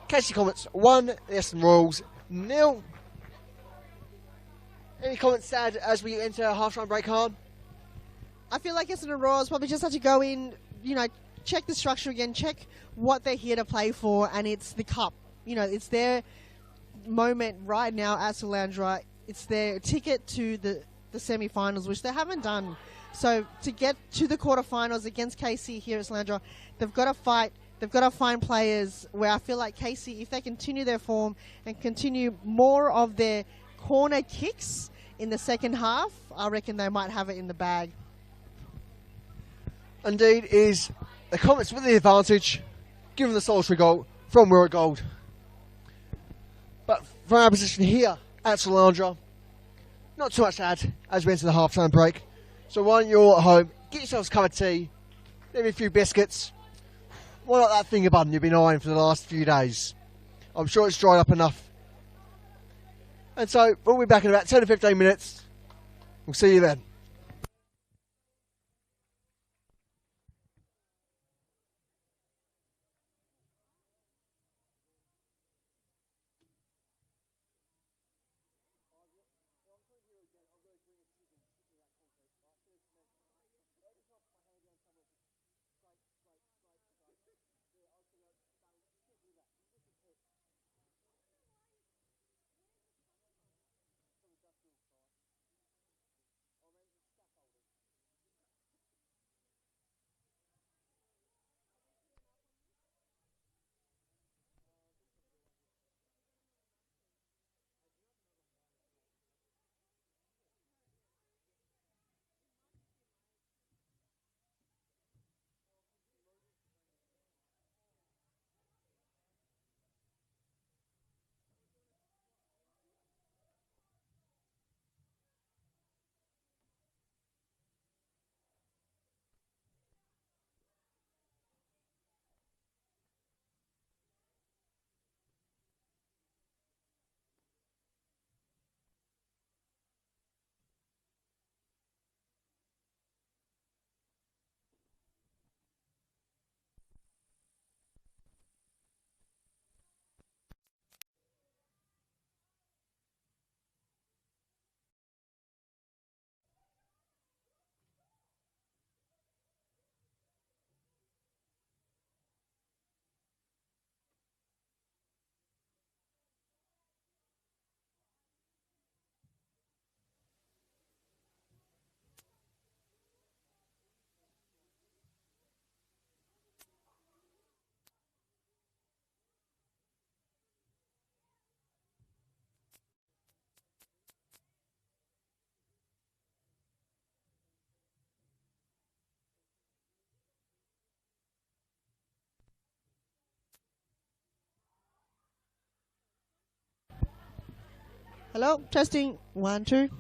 Speaker 1: Casey Comets 1, the Essendon Royals 0. Any comments to add as we enter a half-time break, Han?
Speaker 2: I feel like Essendon Royals probably just have to go in, check the structure again, check what they're here to play for, and it's the cup. It's their moment right now at Selandra. It's their ticket to the semi-finals, which they haven't done. So to get to the quarterfinals against KC here at Selandra, they've got to fight. They've got to find players where I feel like KC, if they continue their form and continue more of their corner kicks in the second half, I reckon they might have it in the bag.
Speaker 1: Indeed, is the Comets with the advantage, given the solitary goal from Wirra Gold. But from our position here at Selandra, not too much to add as we enter the half-time break. So while you're at home, get yourselves a cup of tea, maybe a few biscuits. Why not that finger bun you've been eyeing for the last few days? I'm sure it's dried up enough. And so we'll be back in about 10 to 15 minutes. We'll see you then.
Speaker 2: Hello, testing 1, 2.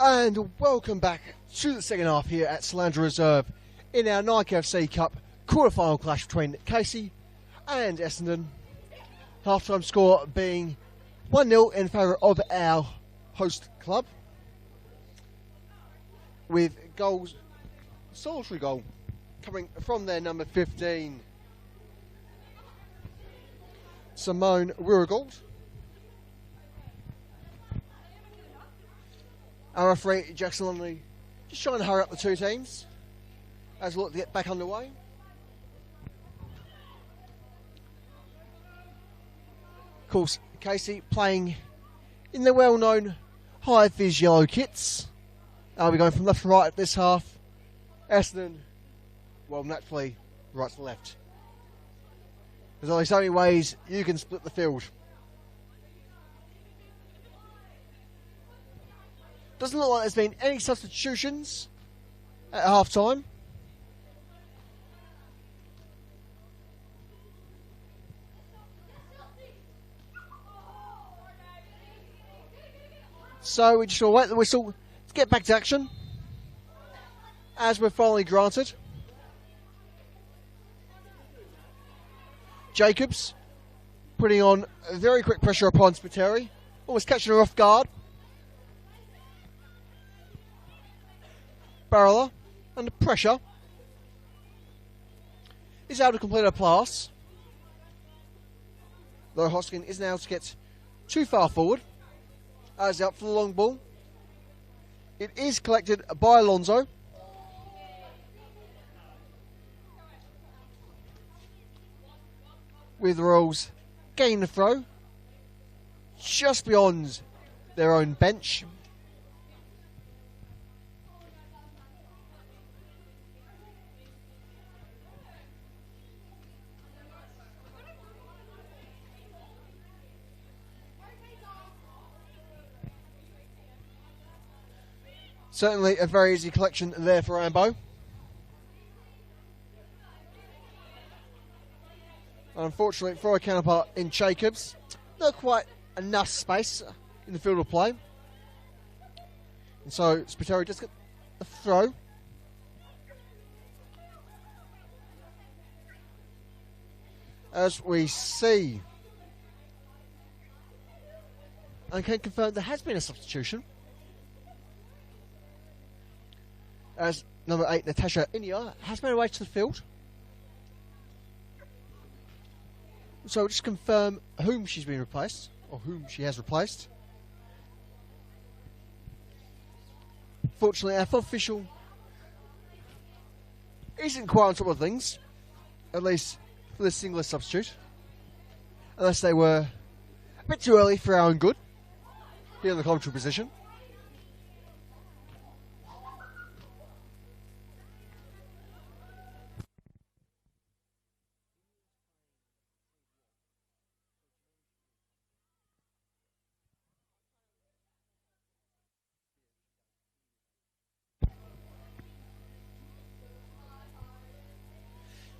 Speaker 1: And welcome back to the second half here at Selandra Reserve in our Nike FC Cup quarter-final clash between Casey and Essendon. Half-time score being 1-0 in favour of our host club, with goals, solitary goal, coming from their number 15, Simone Wirigold. Our referee, Jackson Lumley, just trying to hurry up the two teams as we look to get back underway. Of course, Casey playing in the well-known high-vis yellow kits. We're going from left to right at this half. Essendon, well, naturally, right to left. There's only so many ways you can split the field. Doesn't look like there's been any substitutions at half-time. So we just will wait the whistle to get back to action, as we're finally granted. Jacobs putting on very quick pressure upon Spiteri, almost catching her off guard. Barilla, under pressure, is able to complete her pass, though Hoskin isn't able to get too far forward, as out for the long ball. It is collected by Alonso. With the Royals gaining the throw, just beyond their own bench. Certainly a very easy collection there for Rambo. Unfortunately for a counterpart in Jacobs, not quite enough space in the field of play. And so Spiteri just got the throw. As we see, and can confirm there has been a substitution, as number 8, Natasha Inia, has made her way to the field. So we'll just confirm whom she's been replaced, or whom she has replaced. Fortunately, our fourth official isn't quite on top of things, at least for this singular substitute, unless they were a bit too early for our own good here in the commentary position.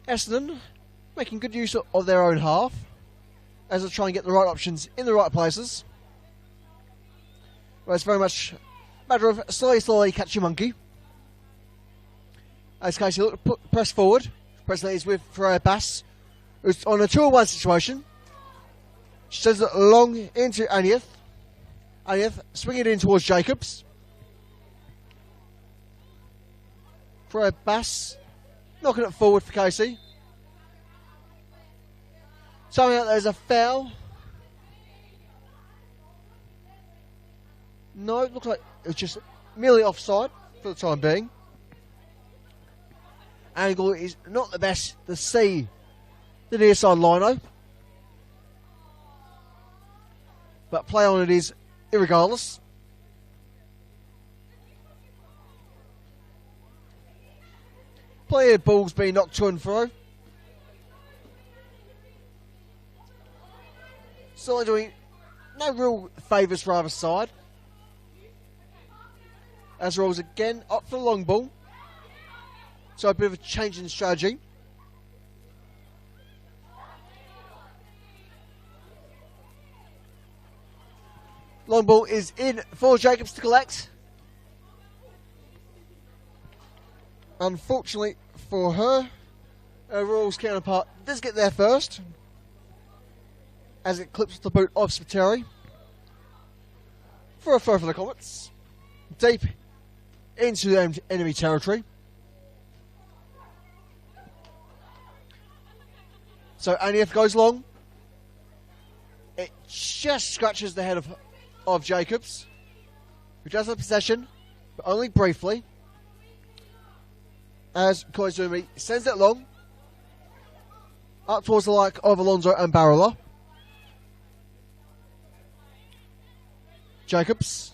Speaker 1: Essendon making good use of their own half as they try and get the right options in the right places. Well, it's very much a matter of slowly catch your monkey. As Casey look to press forward. Presently is with Freya Bass, who's on a 2-on-1 situation. She sends it long into Anieth. Anieth swinging it in towards Jacobs. Freya Bass knocking it forward for Casey. Showing out there's a foul. No, it looks like it was just merely offside for the time being. Angle is not the best to see the near side lino, but play on it is irregardless. Plenty of balls being knocked to and fro. Still doing no real favours for either side. As Rolls again up for the long ball. So a bit of a change in strategy. Long ball is in for Jacobs to collect. Unfortunately for her, her Royals counterpart does get there first, as it clips the boot of Spiteri for a throw for the Comets, deep into the enemy territory. So only if it goes long, it just scratches the head of Jacobs, who does have possession, but only briefly, as Koizumi sends it long, up towards the like of Alonso and Barilla. Jacobs,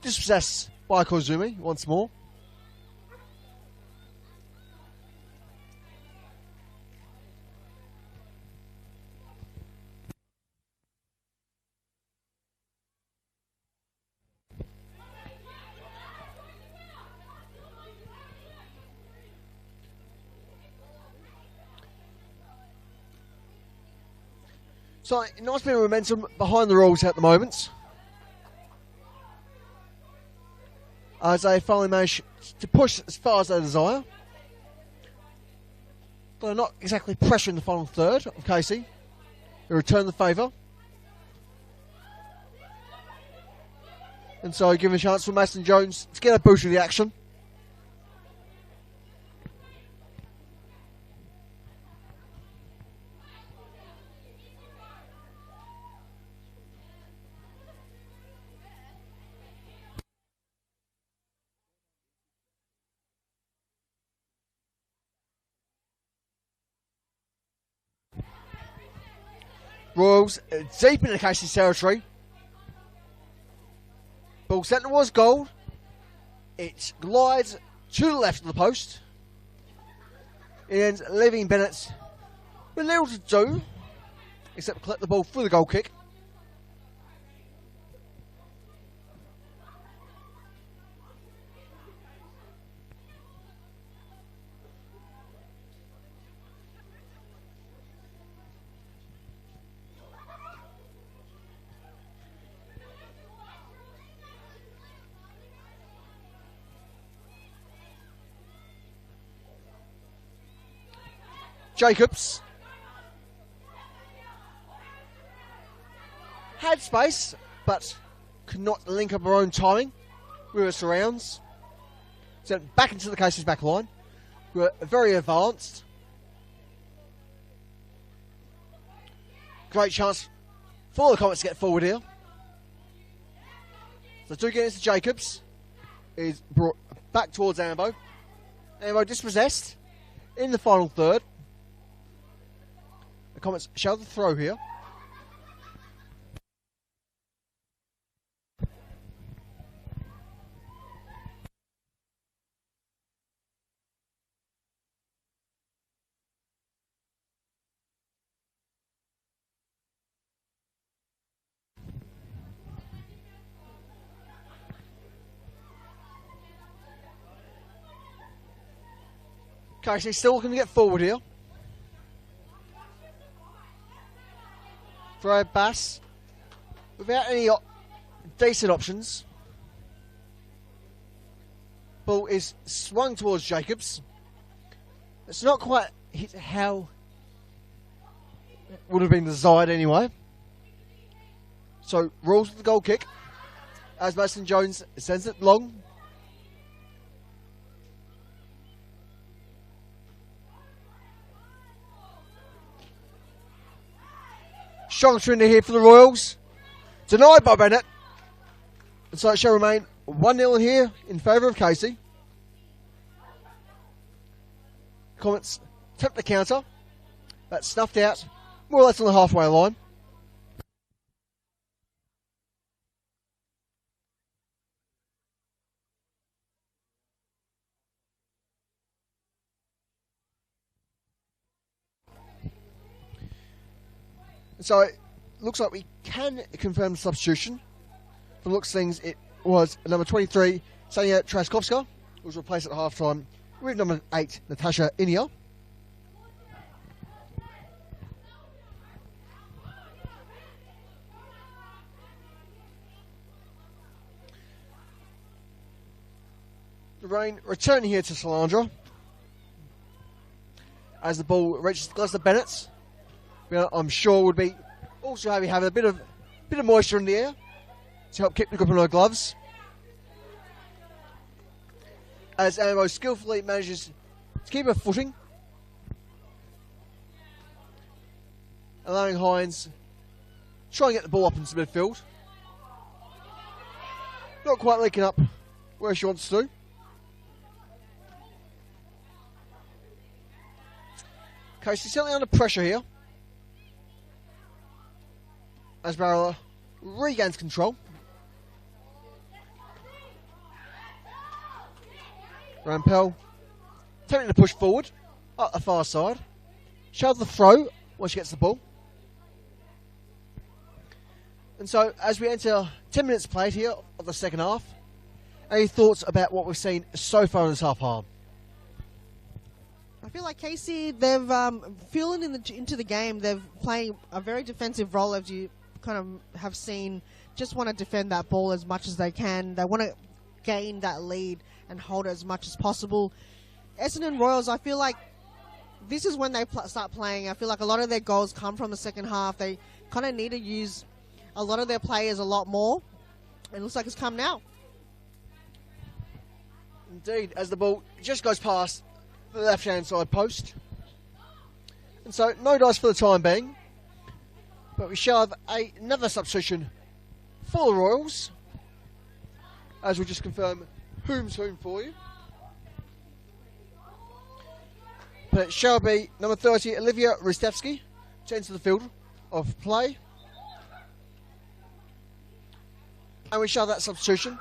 Speaker 1: dispossessed by Koizumi once more. So, nice bit of momentum behind the Royals at the moment, as they finally manage to push as far as they desire. But they're not exactly pressuring the final third of Casey. They return the favour. And so give a chance for Mason Jones to get a boost of the action. Royals deep into Casey's territory. Ball sent towards goal. It glides to the left of the post. It ends leaving Bennett with little to do except collect the ball through the goal kick. Jacobs had space, but could not link up her own timing with her surrounds. Sent back into the Casey's back line. We're very advanced. Great chance for the Comets to get forward here. So do get into Jacobs. Is brought back towards Ambo. Ambo dispossessed in the final third. The Comets shall the throw here. Casey still looking to get forward here. Throw Bass without any decent options. Ball is swung towards Jacobs. It's not quite hit how it would have been desired anyway. So rolls with the goal kick as Mason Jones sends it long. Strong surrender here for the Royals. Denied by Bennett. And so it shall remain 1-0 here in favour of Casey. Comets attempt the counter. That's snuffed out more or less on the halfway line. So it looks like we can confirm the substitution. From the looks of things, it was number 23, Sanya Traskovska, who was replaced at half-time with number 8, Natasha Inia. The rain returning here to Selandra. As the ball reaches the gloves of Bennett. I'm sure would be also having a bit of moisture in the air to help keep the grip on her gloves. As Ambo skillfully manages to keep her footing, allowing Hines try and get the ball up into midfield. Not quite linking up where she wants to. Okay, she's certainly under pressure here. As Barilla regains control. Rampel attempting to push forward up the far side. Shove the throw once she gets the ball. And so, as we enter 10 minutes played here of the second half, any thoughts about what we've seen so far in this half?
Speaker 2: I feel like Casey, they've feeling into the game. They're playing a very defensive role, as you kind of have seen. Just want to defend that ball as much as they can. They want to gain that lead and hold it as much as possible. Essendon Royals, I feel like this is when they start playing. I feel like a lot of their goals come from the second half. They kind of need to use a lot of their players a lot more. It looks like it's come now.
Speaker 1: Indeed, as the ball just goes past the left-hand side post. And so, no dice for the time being. But we shall have another substitution for the Royals. As we just confirm whom's whom for you. But it shall be number 30, Olivia Ristevski, to enter the field of play. And we shall have that substitution.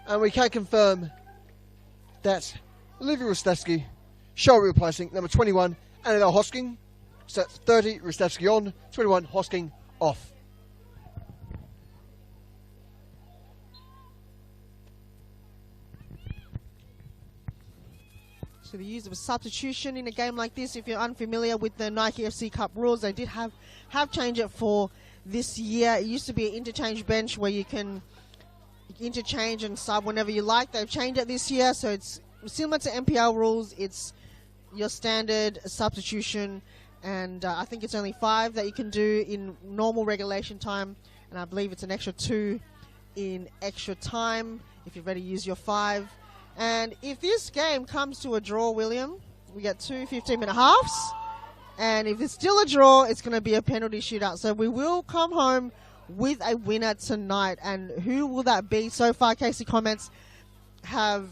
Speaker 1: And we can confirm that Olivia Ristevski shall be replacing number 21, Annabelle Hosking. So that's 30, Ristevski on, 21, Hosking off.
Speaker 2: So the use of a substitution in a game like this, if you're unfamiliar with the Nike FC Cup rules, they did have changed it for this year. It used to be an interchange bench where you can interchange and sub whenever you like. They've changed it this year, so it's similar to NPL rules. It's your standard substitution, and I think it's only 5 that you can do in normal regulation time, and I believe it's an extra 2 in extra time if you're ready to use your 5. And if this game comes to a draw, William, we get 2 15-minute halves, and if it's still a draw, it's going to be a penalty shootout. So we will come home with a winner tonight, and who will that be? So far, Casey Comets have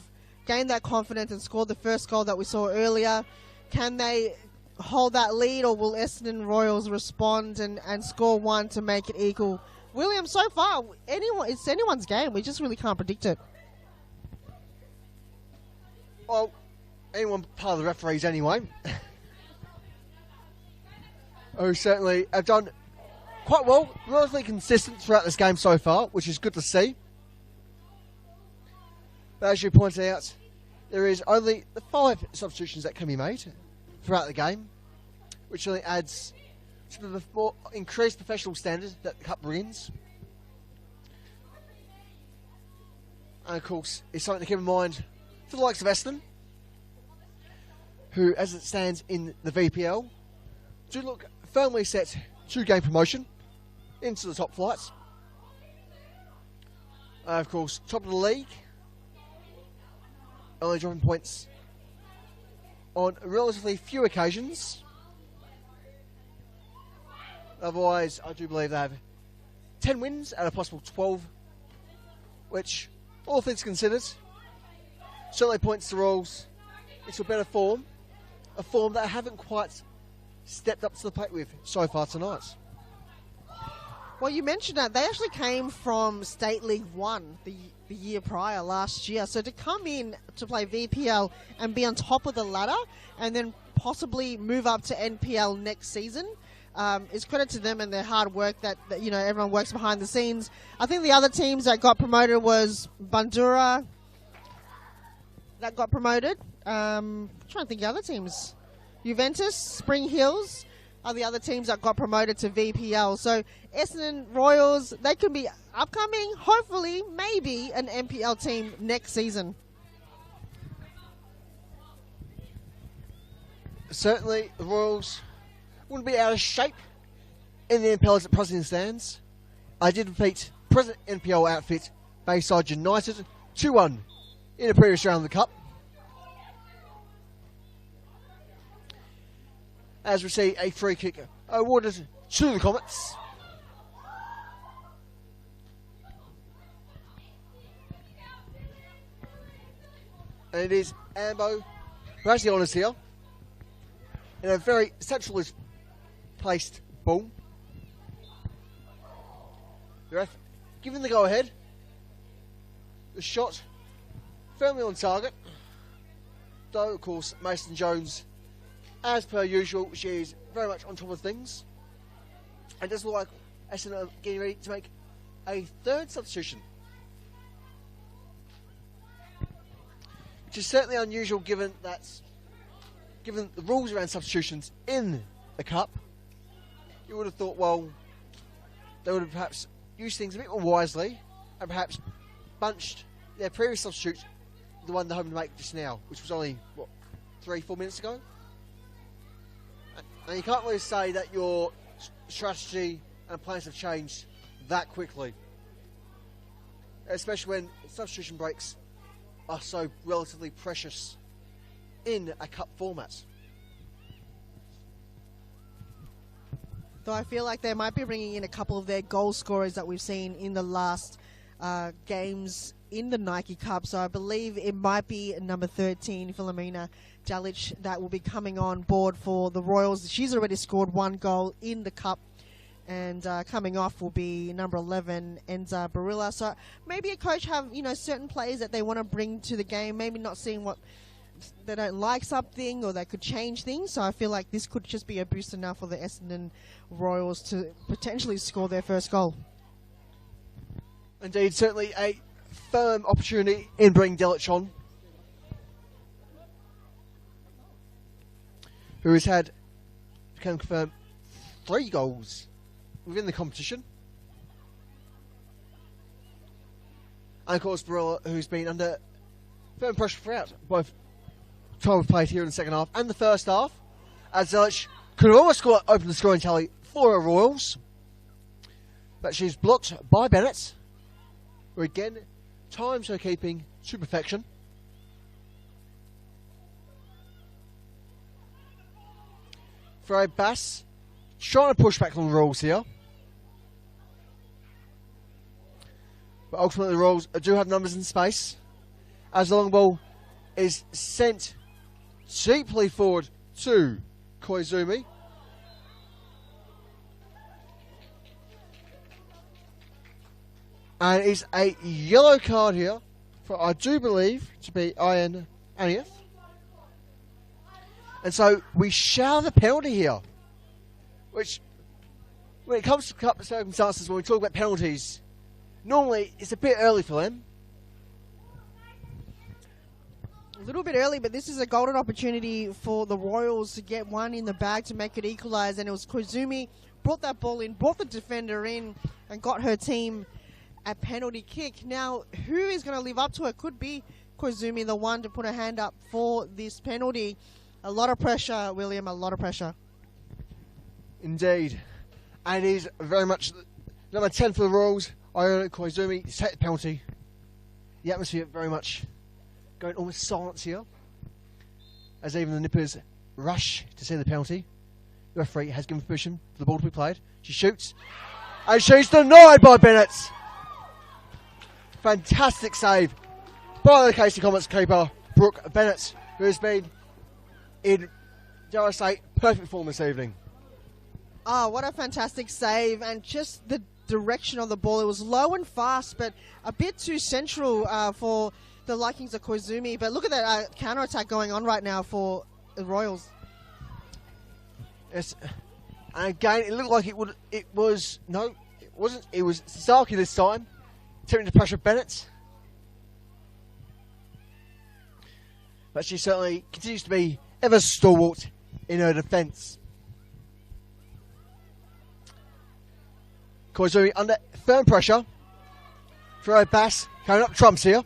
Speaker 2: gained that confidence and scored the first goal that we saw earlier. Can they hold that lead, or will Essendon Royals respond and score 1 to make it equal? William, so far, it's anyone's game. We just really can't predict it.
Speaker 1: Well, anyone part of the referees anyway. Who certainly have done quite well, relatively consistent throughout this game so far, which is good to see. But as you pointed out, there is only the 5 substitutions that can be made throughout the game, which really adds to the more increased professional standard that the Cup brings. And of course, it's something to keep in mind for the likes of Essendon, who, as it stands in the VPL, do look firmly set to gain promotion into the top flights. Of course, top of the league, only dropping points on relatively few occasions. Otherwise, I do believe they have 10 wins out of possible 12, which, all things considered, certainly points the Royals into a better form, a form that I haven't quite stepped up to the plate with so far tonight.
Speaker 2: Well, you mentioned that they actually came from State League 1 the year prior, last year. So to come in to play VPL and be on top of the ladder and then possibly move up to NPL next season is credit to them and their hard work that everyone works behind the scenes. I think the other teams that got promoted was Bandura that got promoted. I'm trying to think of the other teams. Juventus, Spring Hills, are the other teams that got promoted to VPL. So Essendon Royals, they could be upcoming, hopefully, maybe an NPL team next season.
Speaker 1: Certainly, the Royals wouldn't be out of shape in the NPL as it presently stands. I did defeat present NPL outfit Bayside United 2-1 in the previous round of the Cup. As we see a free kick awarded to the Comets. And it is Ambo who has the honours here in a very centrally placed ball. The ref giving the go ahead. The shot firmly on target. Though, of course, Mason Jones, as per usual, she is very much on top of things. And does look like Essendon are getting ready to make a third substitution. Which is certainly unusual given the rules around substitutions in the Cup. You would have thought, well, they would have perhaps used things a bit more wisely and perhaps bunched their previous substitute, the one they're hoping to make just now, which was only, 3-4 minutes ago? And you can't really say that your strategy and plans have changed that quickly. Especially when substitution breaks are so relatively precious in a cup format.
Speaker 2: Though I feel like they might be bringing in a couple of their goal scorers that we've seen in the last games in the Nike Cup. So I believe it might be number 13, Philomena Jalic, that will be coming on board for the Royals. She's already scored 1 goal in the Cup. And coming off will be number 11, Enza Barilla. So maybe a coach have, certain players that they want to bring to the game. Maybe not seeing what they don't like something, or they could change things. So I feel like this could just be a boost enough for the Essendon Royals to potentially score their first goal.
Speaker 1: Indeed, certainly a firm opportunity in bringing Delic on, who has had, can confirm, 3 goals within the competition. And of course Barilla, who's been under firm pressure throughout both time we've played here in the second half and the first half, as Delic could have almost opened the scoring tally for her Royals, but she's blocked by Bennett, who again times her keeping to perfection. For a Bass, trying to push back on the Royals here. But ultimately the Royals do have numbers in space, as the long ball is sent deeply forward to Koizumi. And it's a yellow card here for, I do believe, to be Ian Anieth. And so we shall have a penalty here, which, when it comes to cup circumstances, when we talk about penalties, normally it's a bit early for them.
Speaker 2: A little bit early, but this is a golden opportunity for the Royals to get one in the bag to make it equalise. And it was Koizumi brought that ball in, brought the defender in, and got her team a penalty kick. Now, who is going to live up to it? Could be Koizumi, the one to put a hand up for this penalty. A lot of pressure, William, a lot of pressure.
Speaker 1: Indeed. And it is very much number 10 for the Royals, Iona Koizumi, to take the penalty. The atmosphere very much going almost silence here, as even the Nippers rush to see the penalty. The referee has given permission for the ball to be played. She shoots, and she's denied by Bennett. Fantastic save by the Casey Comets keeper, Brooke Bennett, who has been in, dare I say, perfect form this evening.
Speaker 2: Oh, what a fantastic save, and just the direction of the ball. It was low and fast, but a bit too central for the likings of Koizumi. But look at that counter-attack going on right now for the Royals.
Speaker 1: Yes, and again, it looked like it wasn't. It was Sasaki this time, attempting to pressure Bennett. But she certainly continues to be ever stalwart in her defence. Koizumi under firm pressure. Throw Bass coming up trumps here.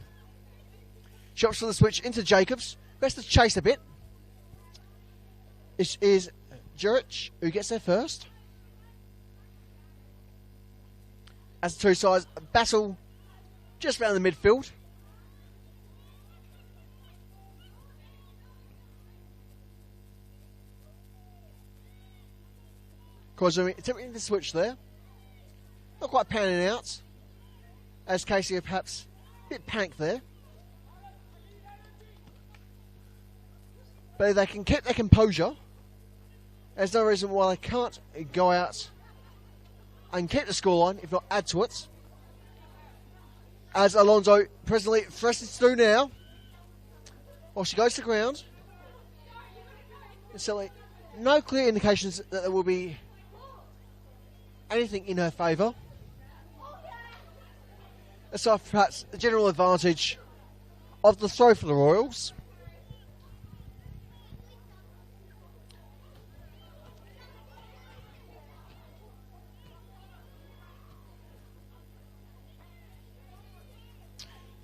Speaker 1: Shots for the switch into Jacobs. Best to chase a bit. This is Jurich who gets there first. As the two sides battle just around the midfield. Koizumi attempting to switch there. Not quite panning out. As Casey perhaps a bit panicked there. But if they can keep their composure, there's no reason why they can't go out and keep the scoreline, if not add to it. As Alonso presently threatens through now. While she goes to the ground. There's certainly no clear indications that there will be anything in her favour. Aside from perhaps the general advantage of the throw for the Royals.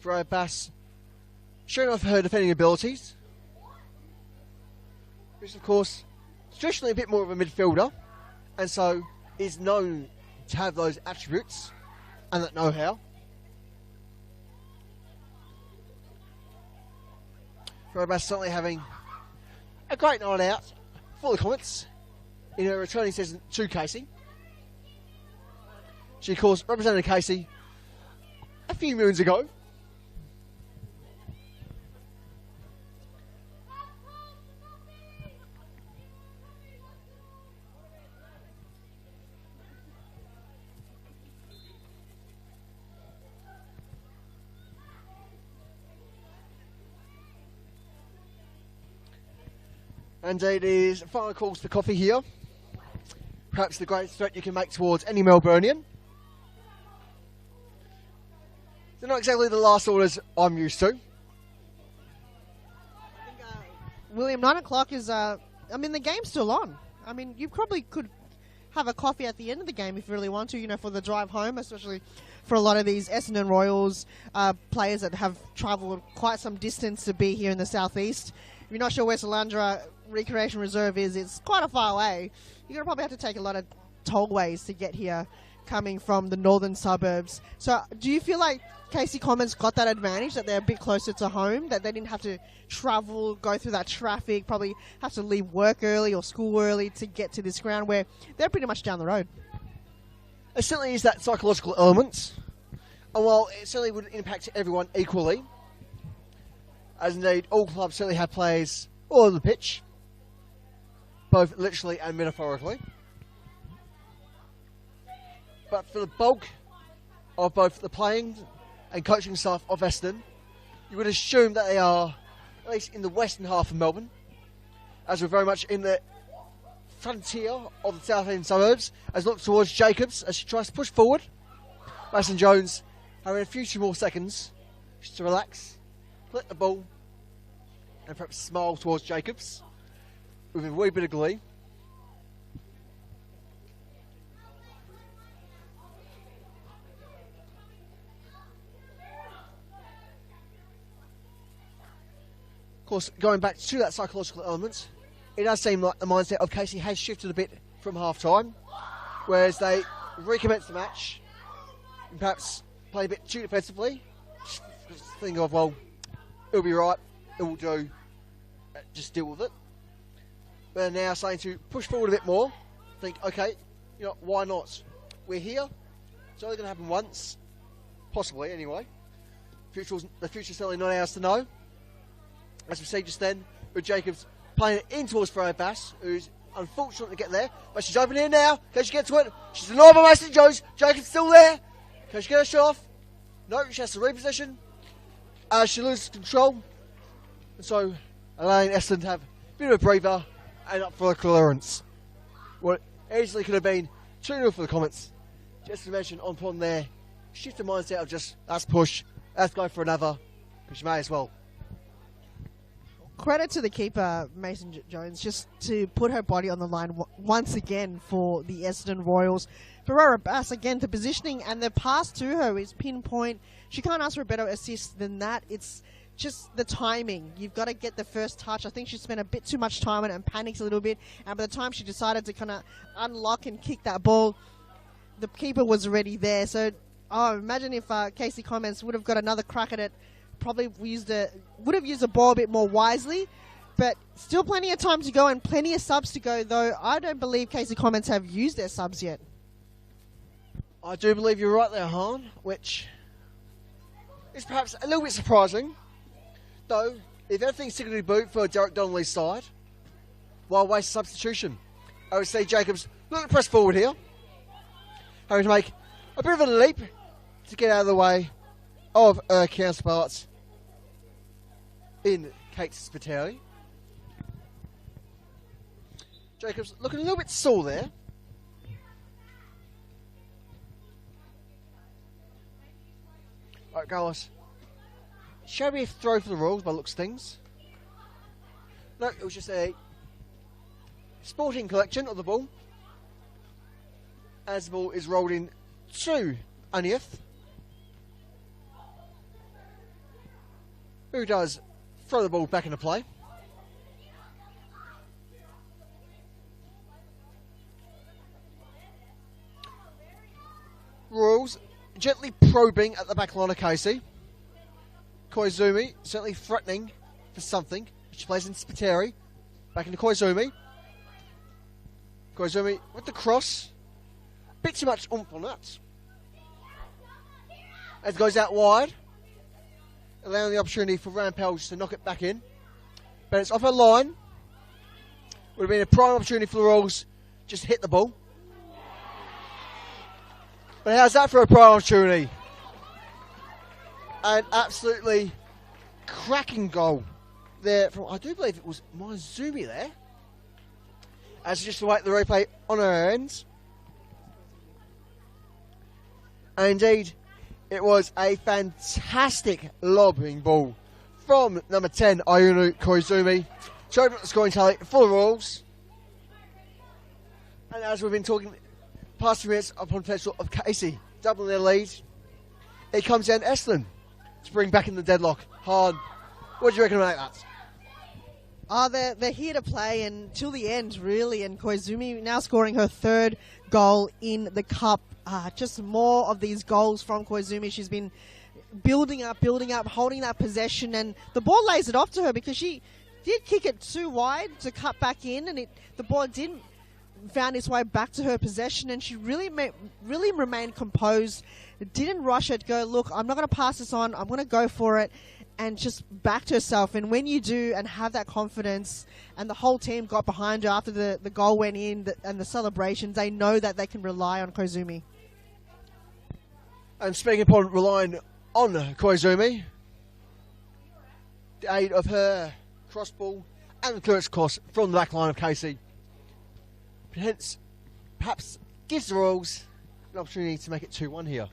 Speaker 1: Freya Bass showing off her defending abilities, which of course is traditionally a bit more of a midfielder, and so is known to have those attributes and that know-how. Freya Bass certainly having a great night out for the Comets in her returning season to Casey. She of course represented Casey a few moons ago. And it is final calls for coffee here. Perhaps the greatest threat you can make towards any Melburnian. They're not exactly the last orders I'm used to.
Speaker 2: I think, William, 9 o'clock is, I mean, the game's still on. I mean, you probably could have a coffee at the end of the game if you really want to, you know, for the drive home, especially for a lot of these Essendon Royals players that have travelled quite some distance to be here in the southeast. If you're not sure where Selandra Recreation Reserve is, it's quite a far away. You're going to probably have to take a lot of tollways to get here coming from the northern suburbs. So do you feel like Casey Comets got that advantage, that they're a bit closer to home, that they didn't have to travel, go through that traffic, probably have to leave work early or school early to get to this ground where they're pretty much down the road?
Speaker 1: There certainly is that psychological element. And while it certainly would impact everyone equally, as indeed all clubs certainly have players all over the pitch, both literally and metaphorically. But for the bulk of both the playing and coaching staff of Essendon, you would assume that they are at least in the western half of Melbourne, as we're very much in the frontier of the south end suburbs, as look towards Jacobs as she tries to push forward. Mason Jones having a few more seconds just to relax, flip the ball, and perhaps smile towards Jacobs with a wee bit of glee. Of course, going back to that psychological element, it does seem like the mindset of Casey has shifted a bit from half-time, whereas they recommence the match and perhaps play a bit too defensively. Just think of, well, it'll be right, it will do, just deal with it. But they're now saying to push forward a bit more, think, okay, you know, why not? We're here, it's only going to happen once, possibly anyway. The future's certainly not ours to know. As we see just then, with Jacobs playing it in towards Freya Bass, who's unfortunate to get there, but she's open here now. Can she get to it? She's denied by Mason Jones. Jacobs still there. Can she get her shot off? No, she has to repossession. She loses control. And so, allowing Essendon to have a bit of a breather and up for a clearance. What easily could have been 2-0 for the Comets. Just to mention upon there, shift the mindset of just, let's push, let's go for another, because you may as well.
Speaker 2: credit to the keeper, Mason Jones, just to put her body on the line once again for the Essendon Royals. Ferrara Bass, again, the positioning and the pass to her is pinpoint. She can't ask for a better assist than that. It's just the timing. You've got to get the first touch. I think she spent a bit too much time on it and panics a little bit. And by the time she decided to kind of unlock and kick that ball, the keeper was already there. So, imagine if Casey Comets would have got another crack at it. Probably would have used the ball a bit more wisely, but still plenty of time to go and plenty of subs to go, though I don't believe Casey Comets have used their subs yet.
Speaker 1: I do believe you're right there, Han, which is perhaps a little bit surprising. Though, if everything's tickety boot for Derek Donnelly's side, why waste substitution? OC Jacobs looking to press forward here, having to make a bit of a leap to get out of the way of her counterparts in Kate Spiteri. Jacobs looking a little bit sore there. Right, Carlos. Shall we throw for the Royals by the looks of things? No, it was just a sporting collection of the ball. As the ball is rolled in to Anieth, who does throw the ball back into play. Royals gently probing at the back line of Casey. Koizumi certainly threatening for something. She plays in Spiteri. Back into Koizumi. Koizumi with the cross. Bit too much oomph on that. As it goes out wide, allowing the opportunity for Rampage to knock it back in. But it's off her line. Would have been a prime opportunity for the Royals just hit the ball. But how's that for a prime opportunity? An absolutely cracking goal there from, I do believe it was Maizumi there. As she just await the replay on her end. And indeed, it was a fantastic lobbing ball from number 10, Ayunu Koizumi, to open up the scoring tally for the Royals. And as we've been talking past few minutes upon potential of Casey doubling their lead, it comes down to Essendon to bring back in the deadlock. Hard. What do you reckon about that?
Speaker 2: They're here to play until the end, really. And Koizumi now scoring her third goal in the cup. Just more of these goals from Koizumi. She's been building up, holding that possession, and the ball lays it off to her because she did kick it too wide to cut back in, and the ball didn't found its way back to her possession, and she really remained composed. Didn't rush it. Go, look, I'm not going to pass this on. I'm going to go for it, and just backed herself. And when you do and have that confidence, and the whole team got behind her after the goal went in and the celebrations, they know that they can rely on Koizumi.
Speaker 1: And speaking upon relying on Koizumi, the aid of her cross ball and the clearance cross from the back line of Casey, hence perhaps gives the Royals an opportunity to make it 2-1 here.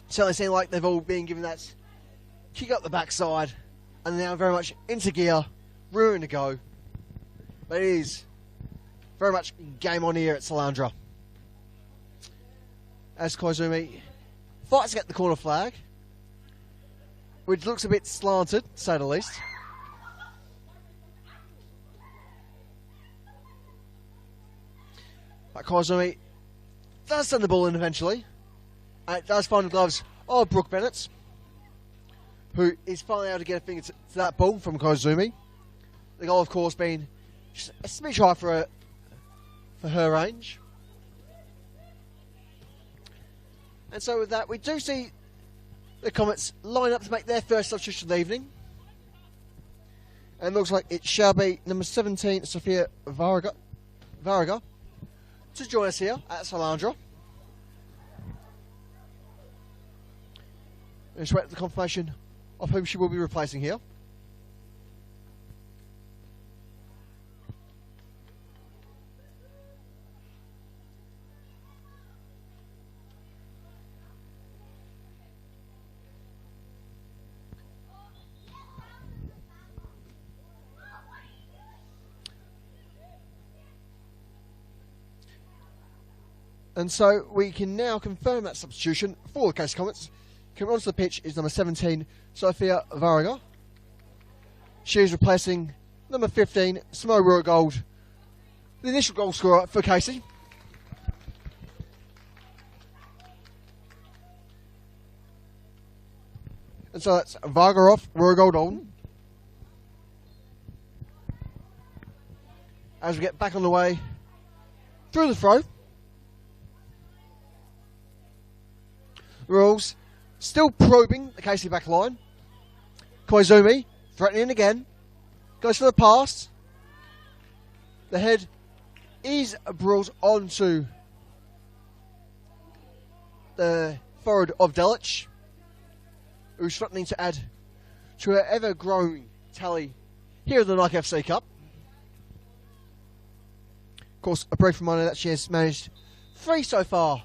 Speaker 1: Certainly seem like they've all been given that kick up the backside and now very much into gear, rearing to go. But it is very much game on here at Selandra. As Koizumi fights to get the corner flag, which looks a bit slanted, to say the least. But Koizumi does send the ball in eventually. And it does find the gloves of Brooke Bennett, who is finally able to get a finger to that ball from Koizumi. The goal, of course, being just a smidge high for her range. And so with that, we do see the Comets line up to make their first substitution of the evening. And it looks like it shall be number 17, Sophia Varga, to join us here at Selandra. And just wait for the confirmation of whom she will be replacing here. And so we can now confirm that substitution for the Casey Comets. Coming onto the pitch is number 17, Sophia Varga. She is replacing number 15, Smo Ruhrgold, the initial goal scorer for Casey. And so that's Varga off, Ruhrgold on. As we get back on the way through the throw. Rules still probing the Casey back line. Koizumi threatening again. Goes for the pass. The head is brought onto the forward of Delic, who's threatening to add to her ever-growing tally here in the Nike FC Cup. Of course, a brief reminder that she has managed 3 so far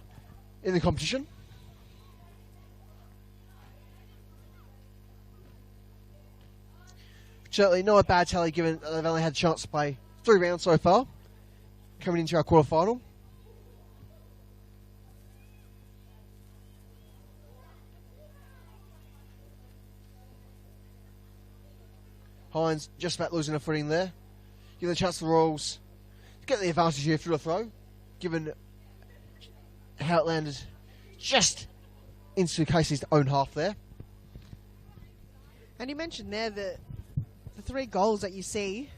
Speaker 1: in the competition. Certainly not a bad tally given that they've only had a chance to play 3 rounds so far, coming into our quarter-final. Hines just about losing her footing there. Giving a chance to the Royals to get the advantage here through the throw, given how it landed just into Casey's own half there.
Speaker 2: And you mentioned there that the 3 goals that you see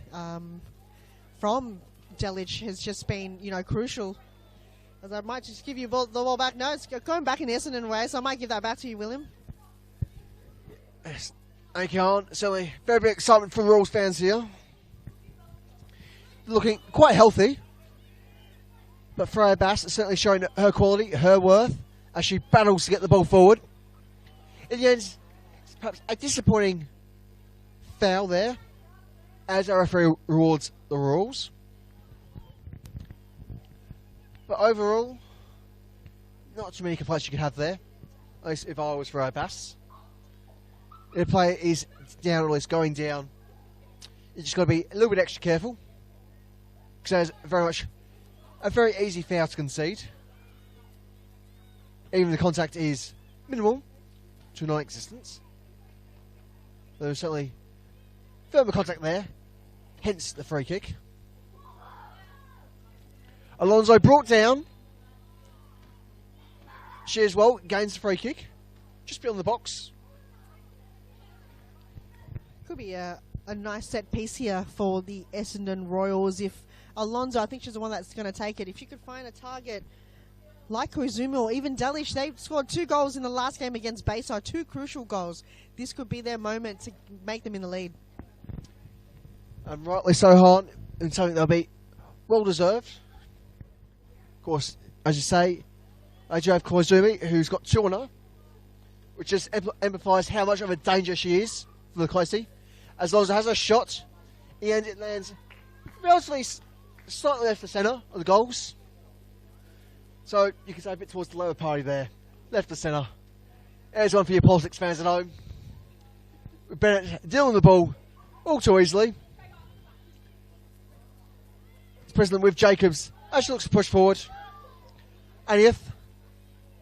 Speaker 2: from Delic has just been, crucial. As I might just give you the ball back. No, it's going back in the Essendon way, so I might give that back to you, William.
Speaker 1: Yes. Thank you, Arn. Certainly very big excitement from Royals fans here. Looking quite healthy. But Freya Bass is certainly showing her quality, her worth, as she battles to get the ball forward. In the end, it's perhaps a disappointing foul there, as our referee rewards the rules. But overall, not too many complaints you could have there, at least if I was Freya Bass. If the player is down, or at least going down, you just got to be a little bit extra careful, because there's very much a very easy foul to concede. Even the contact is minimal to non-existence. There's certainly firmer contact there, hence the free kick. Alonso brought down. She as well gains the free kick, just beyond the box.
Speaker 2: Could be a nice set piece here for the Essendon Royals if Alonso, I think she's the one that's going to take it. If you could find a target like Koizumi or even Delic, they scored 2 goals in the last game against Bayside, 2 crucial goals. This could be their moment to make them in the lead.
Speaker 1: And rightly so, Hahn, and something they'll be well deserved. Of course, as you say, they do have Koizumi, who's got 2 on her, which just emphasises how much of a danger she is for the Casey. As long as it has a shot, in the end it lands relatively slightly left the centre of the goals. So you can say a bit towards the lower party there, left the centre. There's one for your politics fans at home. With Bennett dealing the ball all too easily. It's President with Jacobs as she looks to push forward. 80th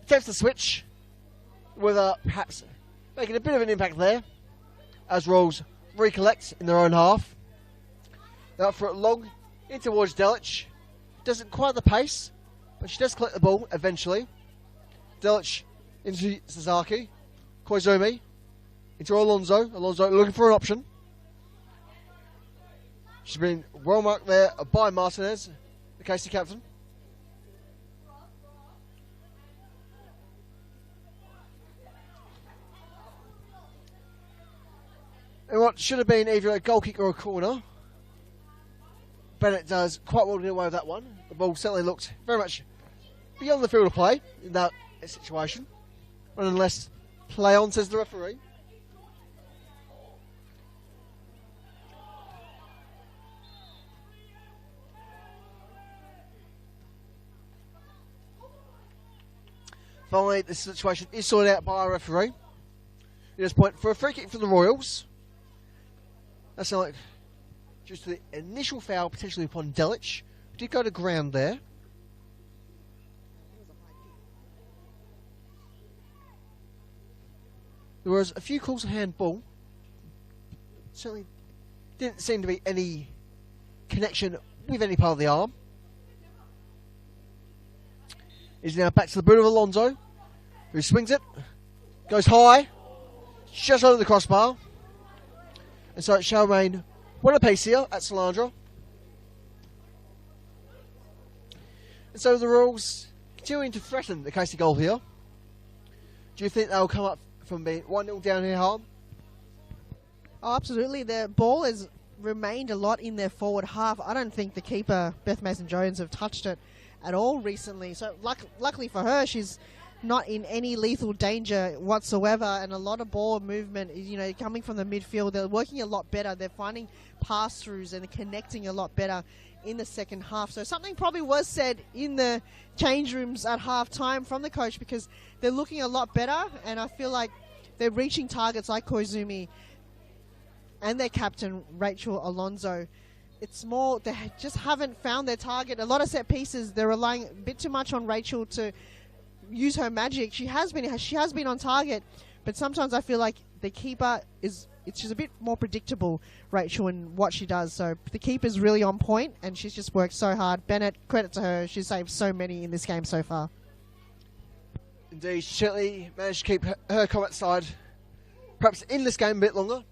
Speaker 1: attempts to switch with perhaps making a bit of an impact there as Rolls recollect in their own half. They're up for it long in towards Delic. Doesn't quite the pace, but she does collect the ball eventually. Delic into Sasaki. Koizumi into Alonso. Alonso looking for an option. She's been well marked there by Martinez, the Casey captain. And what should have been either a goal kick or a corner, Bennett does quite well to get away with that one. The ball certainly looked very much beyond the field of play in that situation. But unless play on, says the referee. Finally, this situation is sorted out by a referee. At this point, for a free kick for the Royals. That's like just the initial foul potentially upon Delic. Did go to ground there. There was a few calls of handball. Certainly didn't seem to be any connection with any part of the arm. He's now back to the boot of Alonso, who swings it, goes high, just over the crossbar. And so it shall remain one apiece here at Selandra. And so the Royals continuing to threaten the Casey goal here. Do you think they'll come up from being 1-0 down here, Harm?
Speaker 2: Oh, absolutely. The ball has remained a lot in their forward half. I don't think the keeper, Beth Mason-Jones, have touched it at all recently. So luckily for her, she's not in any lethal danger whatsoever, and a lot of ball movement is, you know, coming from the midfield. They're working a lot better. They're finding pass-throughs and connecting a lot better in the second half. So something probably was said in the change rooms at half-time from the coach, because they're looking a lot better, and I feel like they're reaching targets like Koizumi and their captain, Rachel Alonso. It's more, they just haven't found their target. A lot of set pieces, they're relying a bit too much on Rachel to use her magic. She has been on target, but sometimes I feel like the keeper it's just a bit more predictable, Rachel, and what she does. So the keeper's really on point, and she's just worked so hard. Bennett, credit to her. She's saved so many in this game so far.
Speaker 1: Indeed, she certainly managed to keep her Comets side perhaps in this game a bit longer.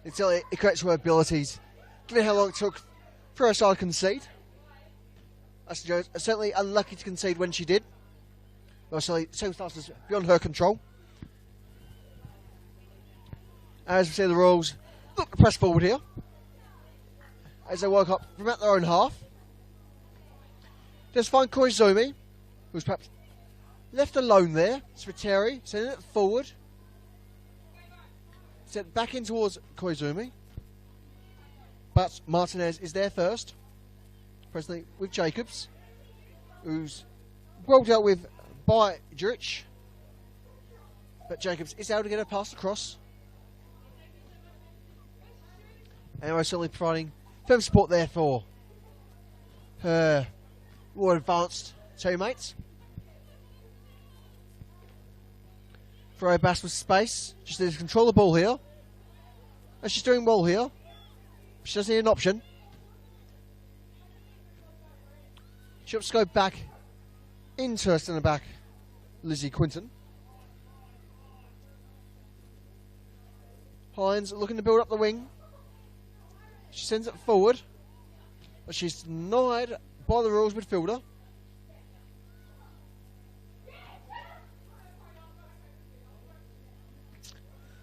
Speaker 1: It certainly equates to her abilities, given how long it took for her side to concede. Essendon Jones certainly unlucky to concede when she did. Well, certainly circumstances beyond her control. As we see the Royals look to press forward here, as they work up from out their own half. Just find Koizumi, who's perhaps left alone there. Sviteri sending it forward. Sent back in towards Koizumi. But Martinez is there first. Presently with Jacobs, who's well dealt with by Jurich. But Jacobs is able to get a pass across. And we're certainly providing firm support there for her more advanced teammates. Throw Bass with space. Just needs to control the ball here. And she's doing well here. She doesn't need an option. She'll just go back into her centre back, Lizzie Quinton. Hines looking to build up the wing. She sends it forward, but she's denied by the Royals midfielder.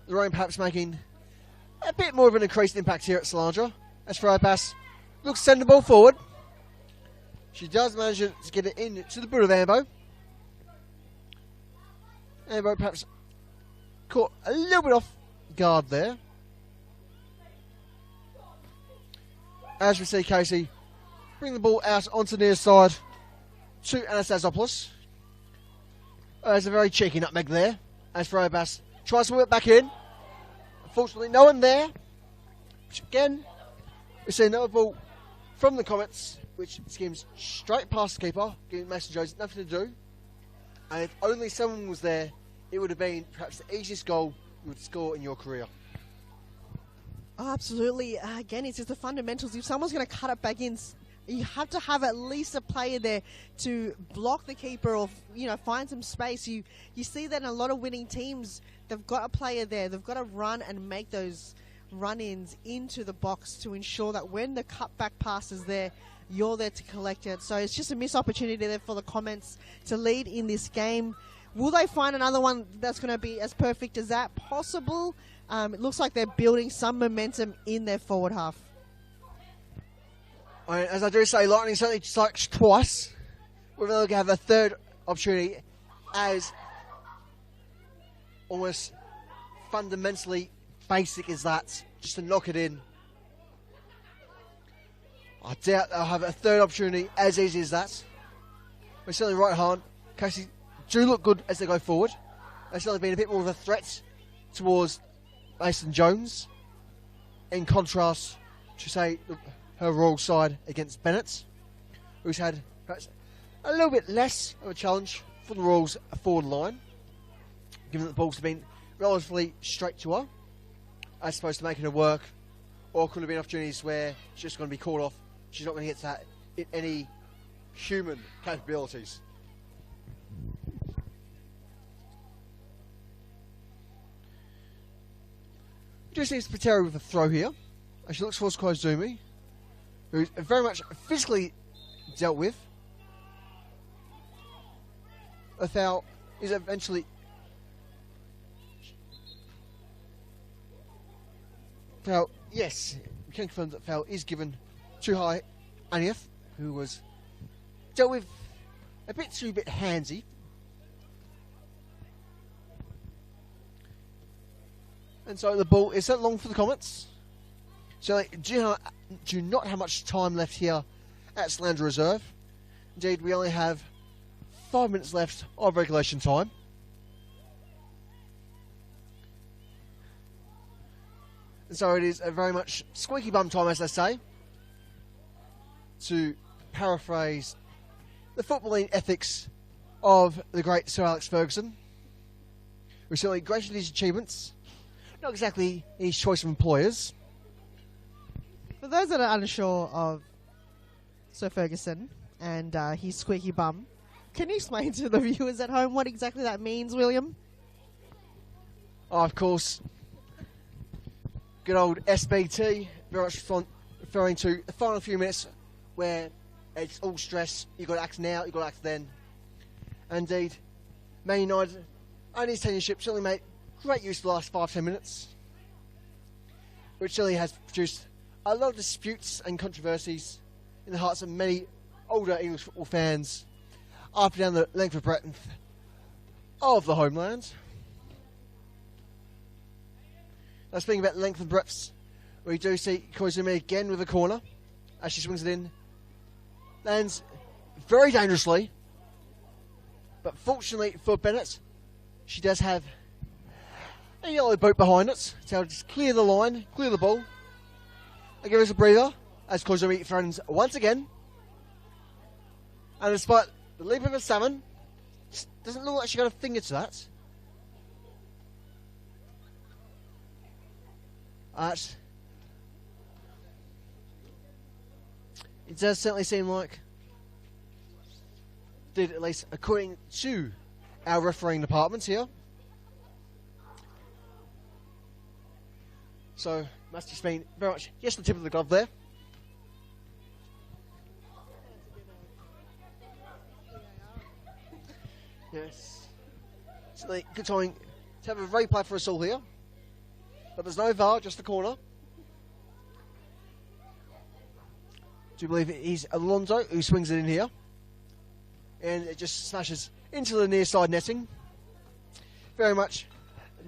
Speaker 1: Lorraine perhaps making a bit more of an increased impact here at Selandra. As Freya Bass looks to send the ball forward. She does manage to get it in to the boot of Ambo. Ambo perhaps caught a little bit off guard there. As we see Casey bring the ball out onto the near side to Anastasopoulos. There's a very cheeky nutmeg there. As Freya Bass tries to whip it back in. Unfortunately, no one there. Which again, we see another ball from the Comets, which skims straight past the keeper, giving Mason Jones nothing to do. And if only someone was there, it would have been perhaps the easiest goal you would score in your career.
Speaker 2: Oh, absolutely. Again, it's just the fundamentals. If someone's going to cut it back in, you have to have at least a player there to block the keeper or, you know, find some space. You see that in a lot of winning teams, they've got a player there. They've got to run and make those run-ins into the box to ensure that when the cutback pass is there, you're there to collect it. So it's just a missed opportunity there for the Comets to lead in this game. Will they find another one that's going to be as perfect as that? Possible. It looks like they're building some momentum in their forward half.
Speaker 1: As I do say, Lightning certainly strikes twice. We're going to have a third opportunity as almost fundamentally basic as that, just to knock it in. I doubt they'll have a third opportunity as easy as that. We're certainly right hard. Casey do look good as they go forward. They've certainly been a bit more of a threat towards Mason Jones, in contrast to, say, her Royal side against Bennett, who's had perhaps a little bit less of a challenge from the Royals forward line. given that the balls have been relatively straight to her, as opposed to making her work, or could have been opportunities where she's just going to be called off. She's not going to get to that in any human capabilities. Just needs Patera with a throw here, and she looks for Koizumi, who's very much physically dealt with. A foul is eventually foul. Yes, we can confirm that foul is given to High Anieth, who was dealt with a bit handsy. And so the ball is set long for the Comets. So they do not have much time left here at Selandra Reserve. Indeed, we only have 5 minutes left of regulation time. And so it is a very much squeaky bum time, as they say, to paraphrase the footballing ethics of the great Sir Alex Ferguson, who certainly graced his achievements, not exactly his choice of employers.
Speaker 2: For those that are unsure of Sir Ferguson and his squeaky bum, can you explain to the viewers at home what exactly that means, William?
Speaker 1: Oh, of course, good old SBT, very much referring to the final few minutes where it's all stress. You've got to act now, you've got to act then. Indeed, Man United, only his tenureship, certainly made great use of the last 5-10 minutes, which certainly has produced a lot of disputes and controversies in the hearts of many older English football fans up and down the length and breadth of the homeland. Now, speaking about length and breadth, we do see Koizumi again with a corner as she swings it in. Lands very dangerously, but fortunately for Bennett, she does have a yellow boot behind it, so just clear the line, clear the ball, and give us a breather as Koizumi throws once again. And despite the leap of a salmon, doesn't look like she got a finger to that. It does certainly seem like, did at least according to our refereeing department here. So, must have been very much just the tip of the glove there. Yes. So, good timing to have a replay for us all here. But there's no VAR, just the corner. Do you believe it is Alonso who swings it in here? And it just smashes into the near side netting. Very much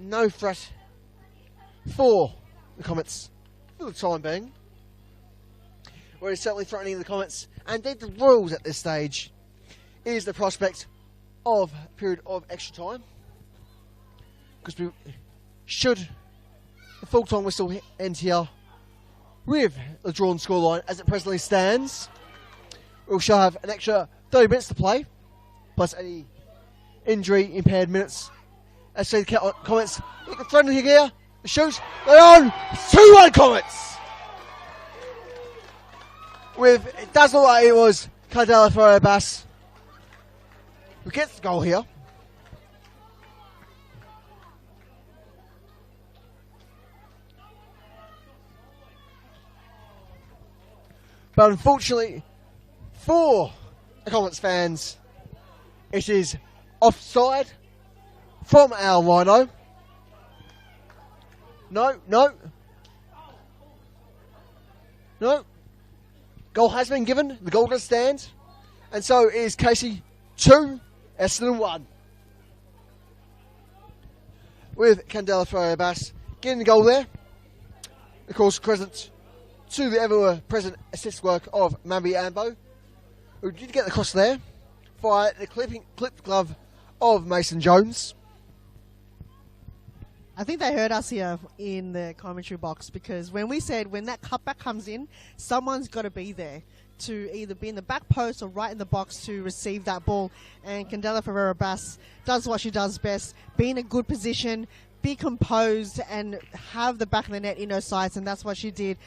Speaker 1: no threat for the Comets for the time being. What is certainly threatening the Comets, and indeed the Royals at this stage, is the prospect of a period of extra time. Because we should the full time whistle end here with the drawn scoreline as it presently stands, we shall have an extra 30 minutes to play, plus any injury impaired minutes. As see the Comets looking friendly here. The shoots, they're on 2-1 Comets! With, it does look like it was Cardella Ferrer-Bass who gets the goal here. But unfortunately for the Comets fans, it is offside from our Rhino. No. Goal has been given. The goal does stand. And so it is Casey 2, Essendon 1. With Candela Ferrer-Bass getting the goal there. Of course, credit to the ever-present assist work of Mambi Ambo, who did get the cross there via the clipped glove of Mason Jones.
Speaker 2: I think they heard us here in the commentary box, because when we said when that cutback comes in, someone's got to be there to either be in the back post or right in the box to receive that ball. And Candela Ferreira-Bass does what she does best, be in a good position, be composed, and have the back of the net in her sights, and that's what she did.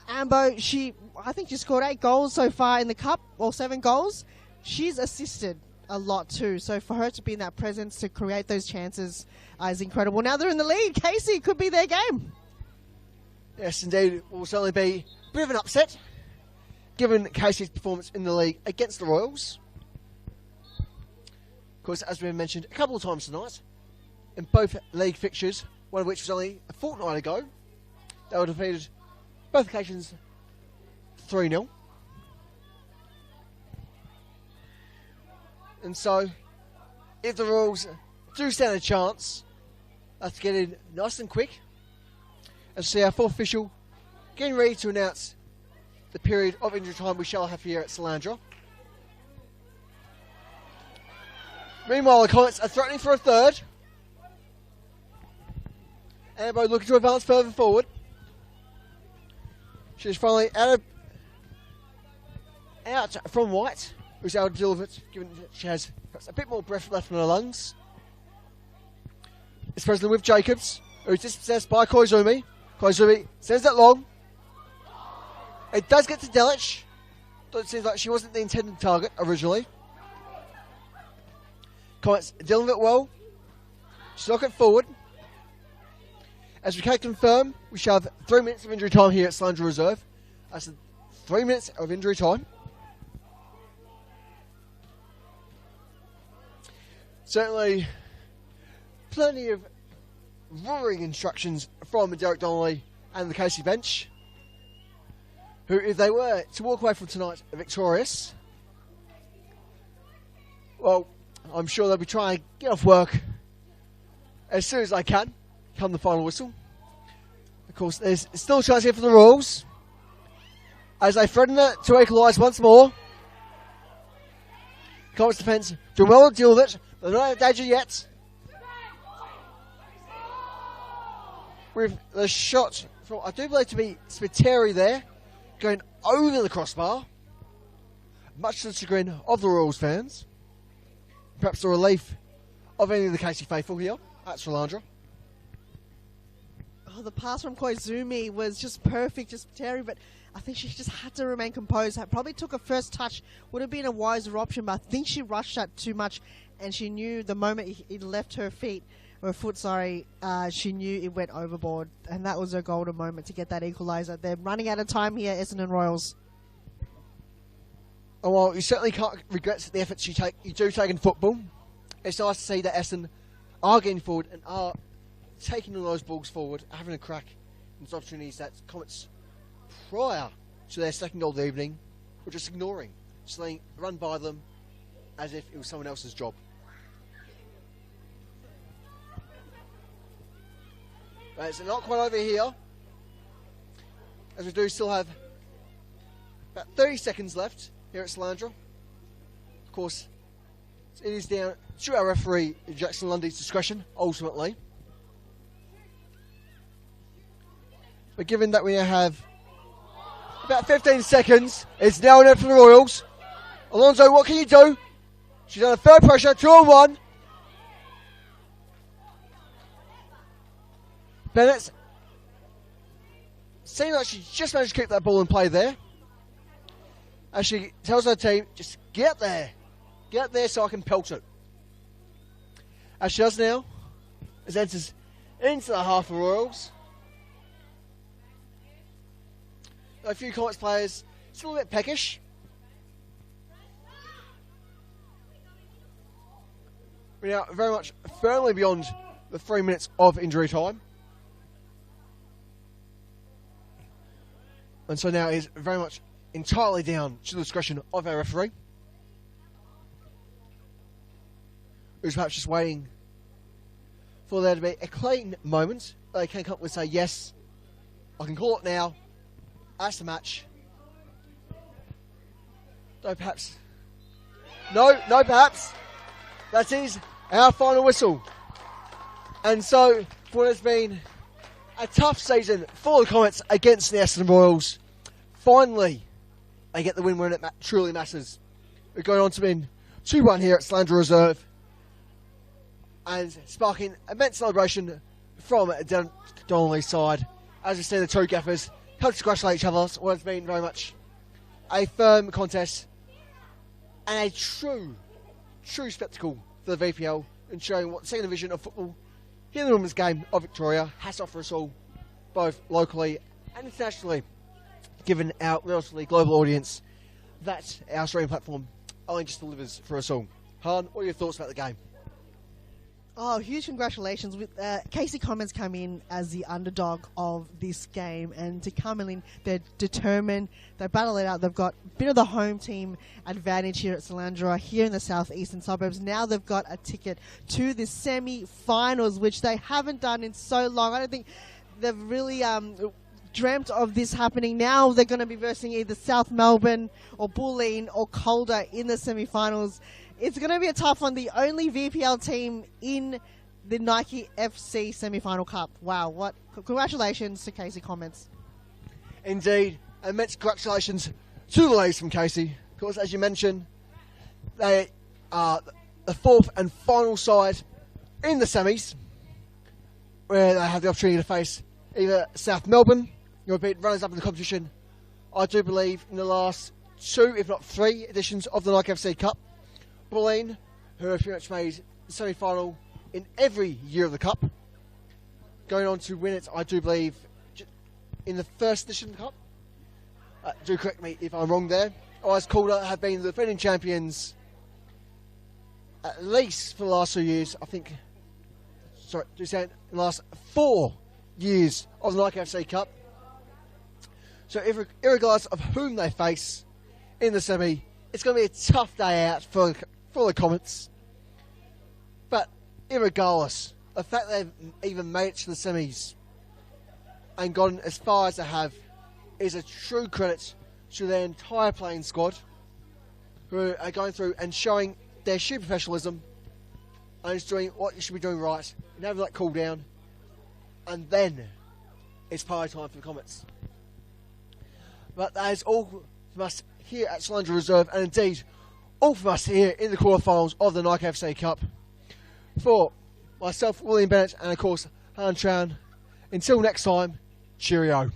Speaker 2: Ambo, I think she scored 8 goals so far in the cup, or 7 goals. She's assisted a lot too, so for her to be in that presence to create those chances is incredible. Now they're in the lead. Casey, could be their game.
Speaker 1: Yes, indeed, it will certainly be a bit of an upset, given Casey's performance in the league against the Royals. Of course, as we mentioned a couple of times tonight, in both league fixtures, one of which was only a fortnight ago, they were defeated both occasions 3-0. And so, if the Royals do stand a chance, let's get in nice and quick and see our fourth official getting ready to announce the period of injury time we shall have here at Selandra. Meanwhile, the Comets are threatening for a third. Ambo looking to advance further forward. She's finally out from White, who's able to deal with it, given that she has perhaps a bit more breath left in her lungs. It's presently with Jacobs, who's dispossessed by Koizumi. Koizumi sends it long. It does get to Delic. It seems like she wasn't the intended target originally. Comets dealing with it well. Stock it forward. As we can confirm, we shall have 3 minutes of injury time here at Selandra Reserve. That's 3 minutes of injury time. Certainly, plenty of roaring instructions from Derek Donnelly and the Casey bench, who, if they were to walk away from tonight victorious, well, I'm sure they'll be trying to get off work as soon as they can, come the final whistle. Of course, there's still a chance here for the Royals, as they threaten it to equalise once more. Comets defence doing well to deal with it. They're not out of danger yet. With the shot from, I do believe to be Spiteri there, going over the crossbar, much to the chagrin of the Royals fans. Perhaps the relief of any of the Casey faithful here at Selandra.
Speaker 2: Oh, the pass from Koizumi was just perfect, just Terry, but I think she just had to remain composed. Probably took a first touch, would have been a wiser option, but I think she rushed that too much, and she knew the moment it left her foot, she knew it went overboard, and that was her golden moment to get that equaliser. They're running out of time here, Essendon Royals.
Speaker 1: Oh, well, you certainly can't regret the efforts you do take in football. It's nice to see that Essendon are getting forward and are taking all those balls forward, having a crack in those opportunities that Comets, prior to their second goal of the evening, were just ignoring. Just letting it run by them as if it was someone else's job. But it's not quite over here, as we do still have about 30 seconds left here at Selandra. Of course, it is down to our referee, Jackson Lundy's discretion, ultimately. But given that we have about 15 seconds, it's now in it for the Royals. Alonso, what can you do? She's under third pressure, 2-on-1. Bennett seems like she just managed to keep that ball in play there. As she tells her team, just get there so I can pelt it. As she does now, as enters into the half of Royals. A few Comets players still a bit peckish. We're now very much firmly beyond the 3 minutes of injury time. And so now it is very much entirely down to the discretion of our referee, who's perhaps just waiting for there to be a clean moment. They can come up with say, yes, I can call it now. That's the match. No, perhaps. No, perhaps. That is our final whistle. And so, for what has been a tough season for the Comets against the Essendon Royals, finally, they get the win when it truly matters. We're going on to win 2-1 here at Selandra Reserve, and sparking immense celebration from Donnelly's side, as we see the two gaffers come to congratulate each other on what has been very much a firm contest and a true spectacle for the VPL, and showing what the second division of football here in the women's game of Victoria has to offer us all, both locally and internationally, given our relatively global audience that our streaming platform only just delivers for us all. Han, what are your thoughts about the game?
Speaker 2: Oh, huge congratulations. With Casey Comets come in as the underdog of this game, and to come in, they're determined, they battle it out. They've got a bit of the home team advantage here at Selandra, here in the southeastern suburbs. Now they've got a ticket to the semi-finals, which they haven't done in so long. I don't think they've really dreamt of this happening. Now they're going to be versing either South Melbourne or Bulleen or Calder in the semi-finals. It's going to be a tough one. The only VPL team in the Nike FC semi-final cup. Wow, what congratulations to Casey Comets.
Speaker 1: Indeed, immense congratulations to the ladies from Casey, because as you mentioned, they are the fourth and final side in the semis, where they have the opportunity to face either South Melbourne, who have been runners up in the competition, I do believe, in the last 2, if not 3 editions of the Nike FC Cup. Bulleen, who have pretty much made the semi-final in every year of the Cup, going on to win it, I do believe, in the first edition of the Cup. Do correct me if I'm wrong there. As Calder have been the defending champions at least for the last 2 years. I think, sorry, do say in the last 4 years of the Nike FC Cup. So irregardless of whom they face in the semi, it's going to be a tough day out for the Comets. But irregardless, the fact they've even made it to the semis and gotten as far as they have is a true credit to their entire playing squad, who are going through and showing their sheer professionalism and just doing what you should be doing right and having that cool down. And then it's party time for the Comets. But that is all from us here at Selandra Reserve, and indeed all from us here in the quarterfinals of the Nike FC Cup. For myself, William Bennett, and of course Han Tran, until next time, cheerio.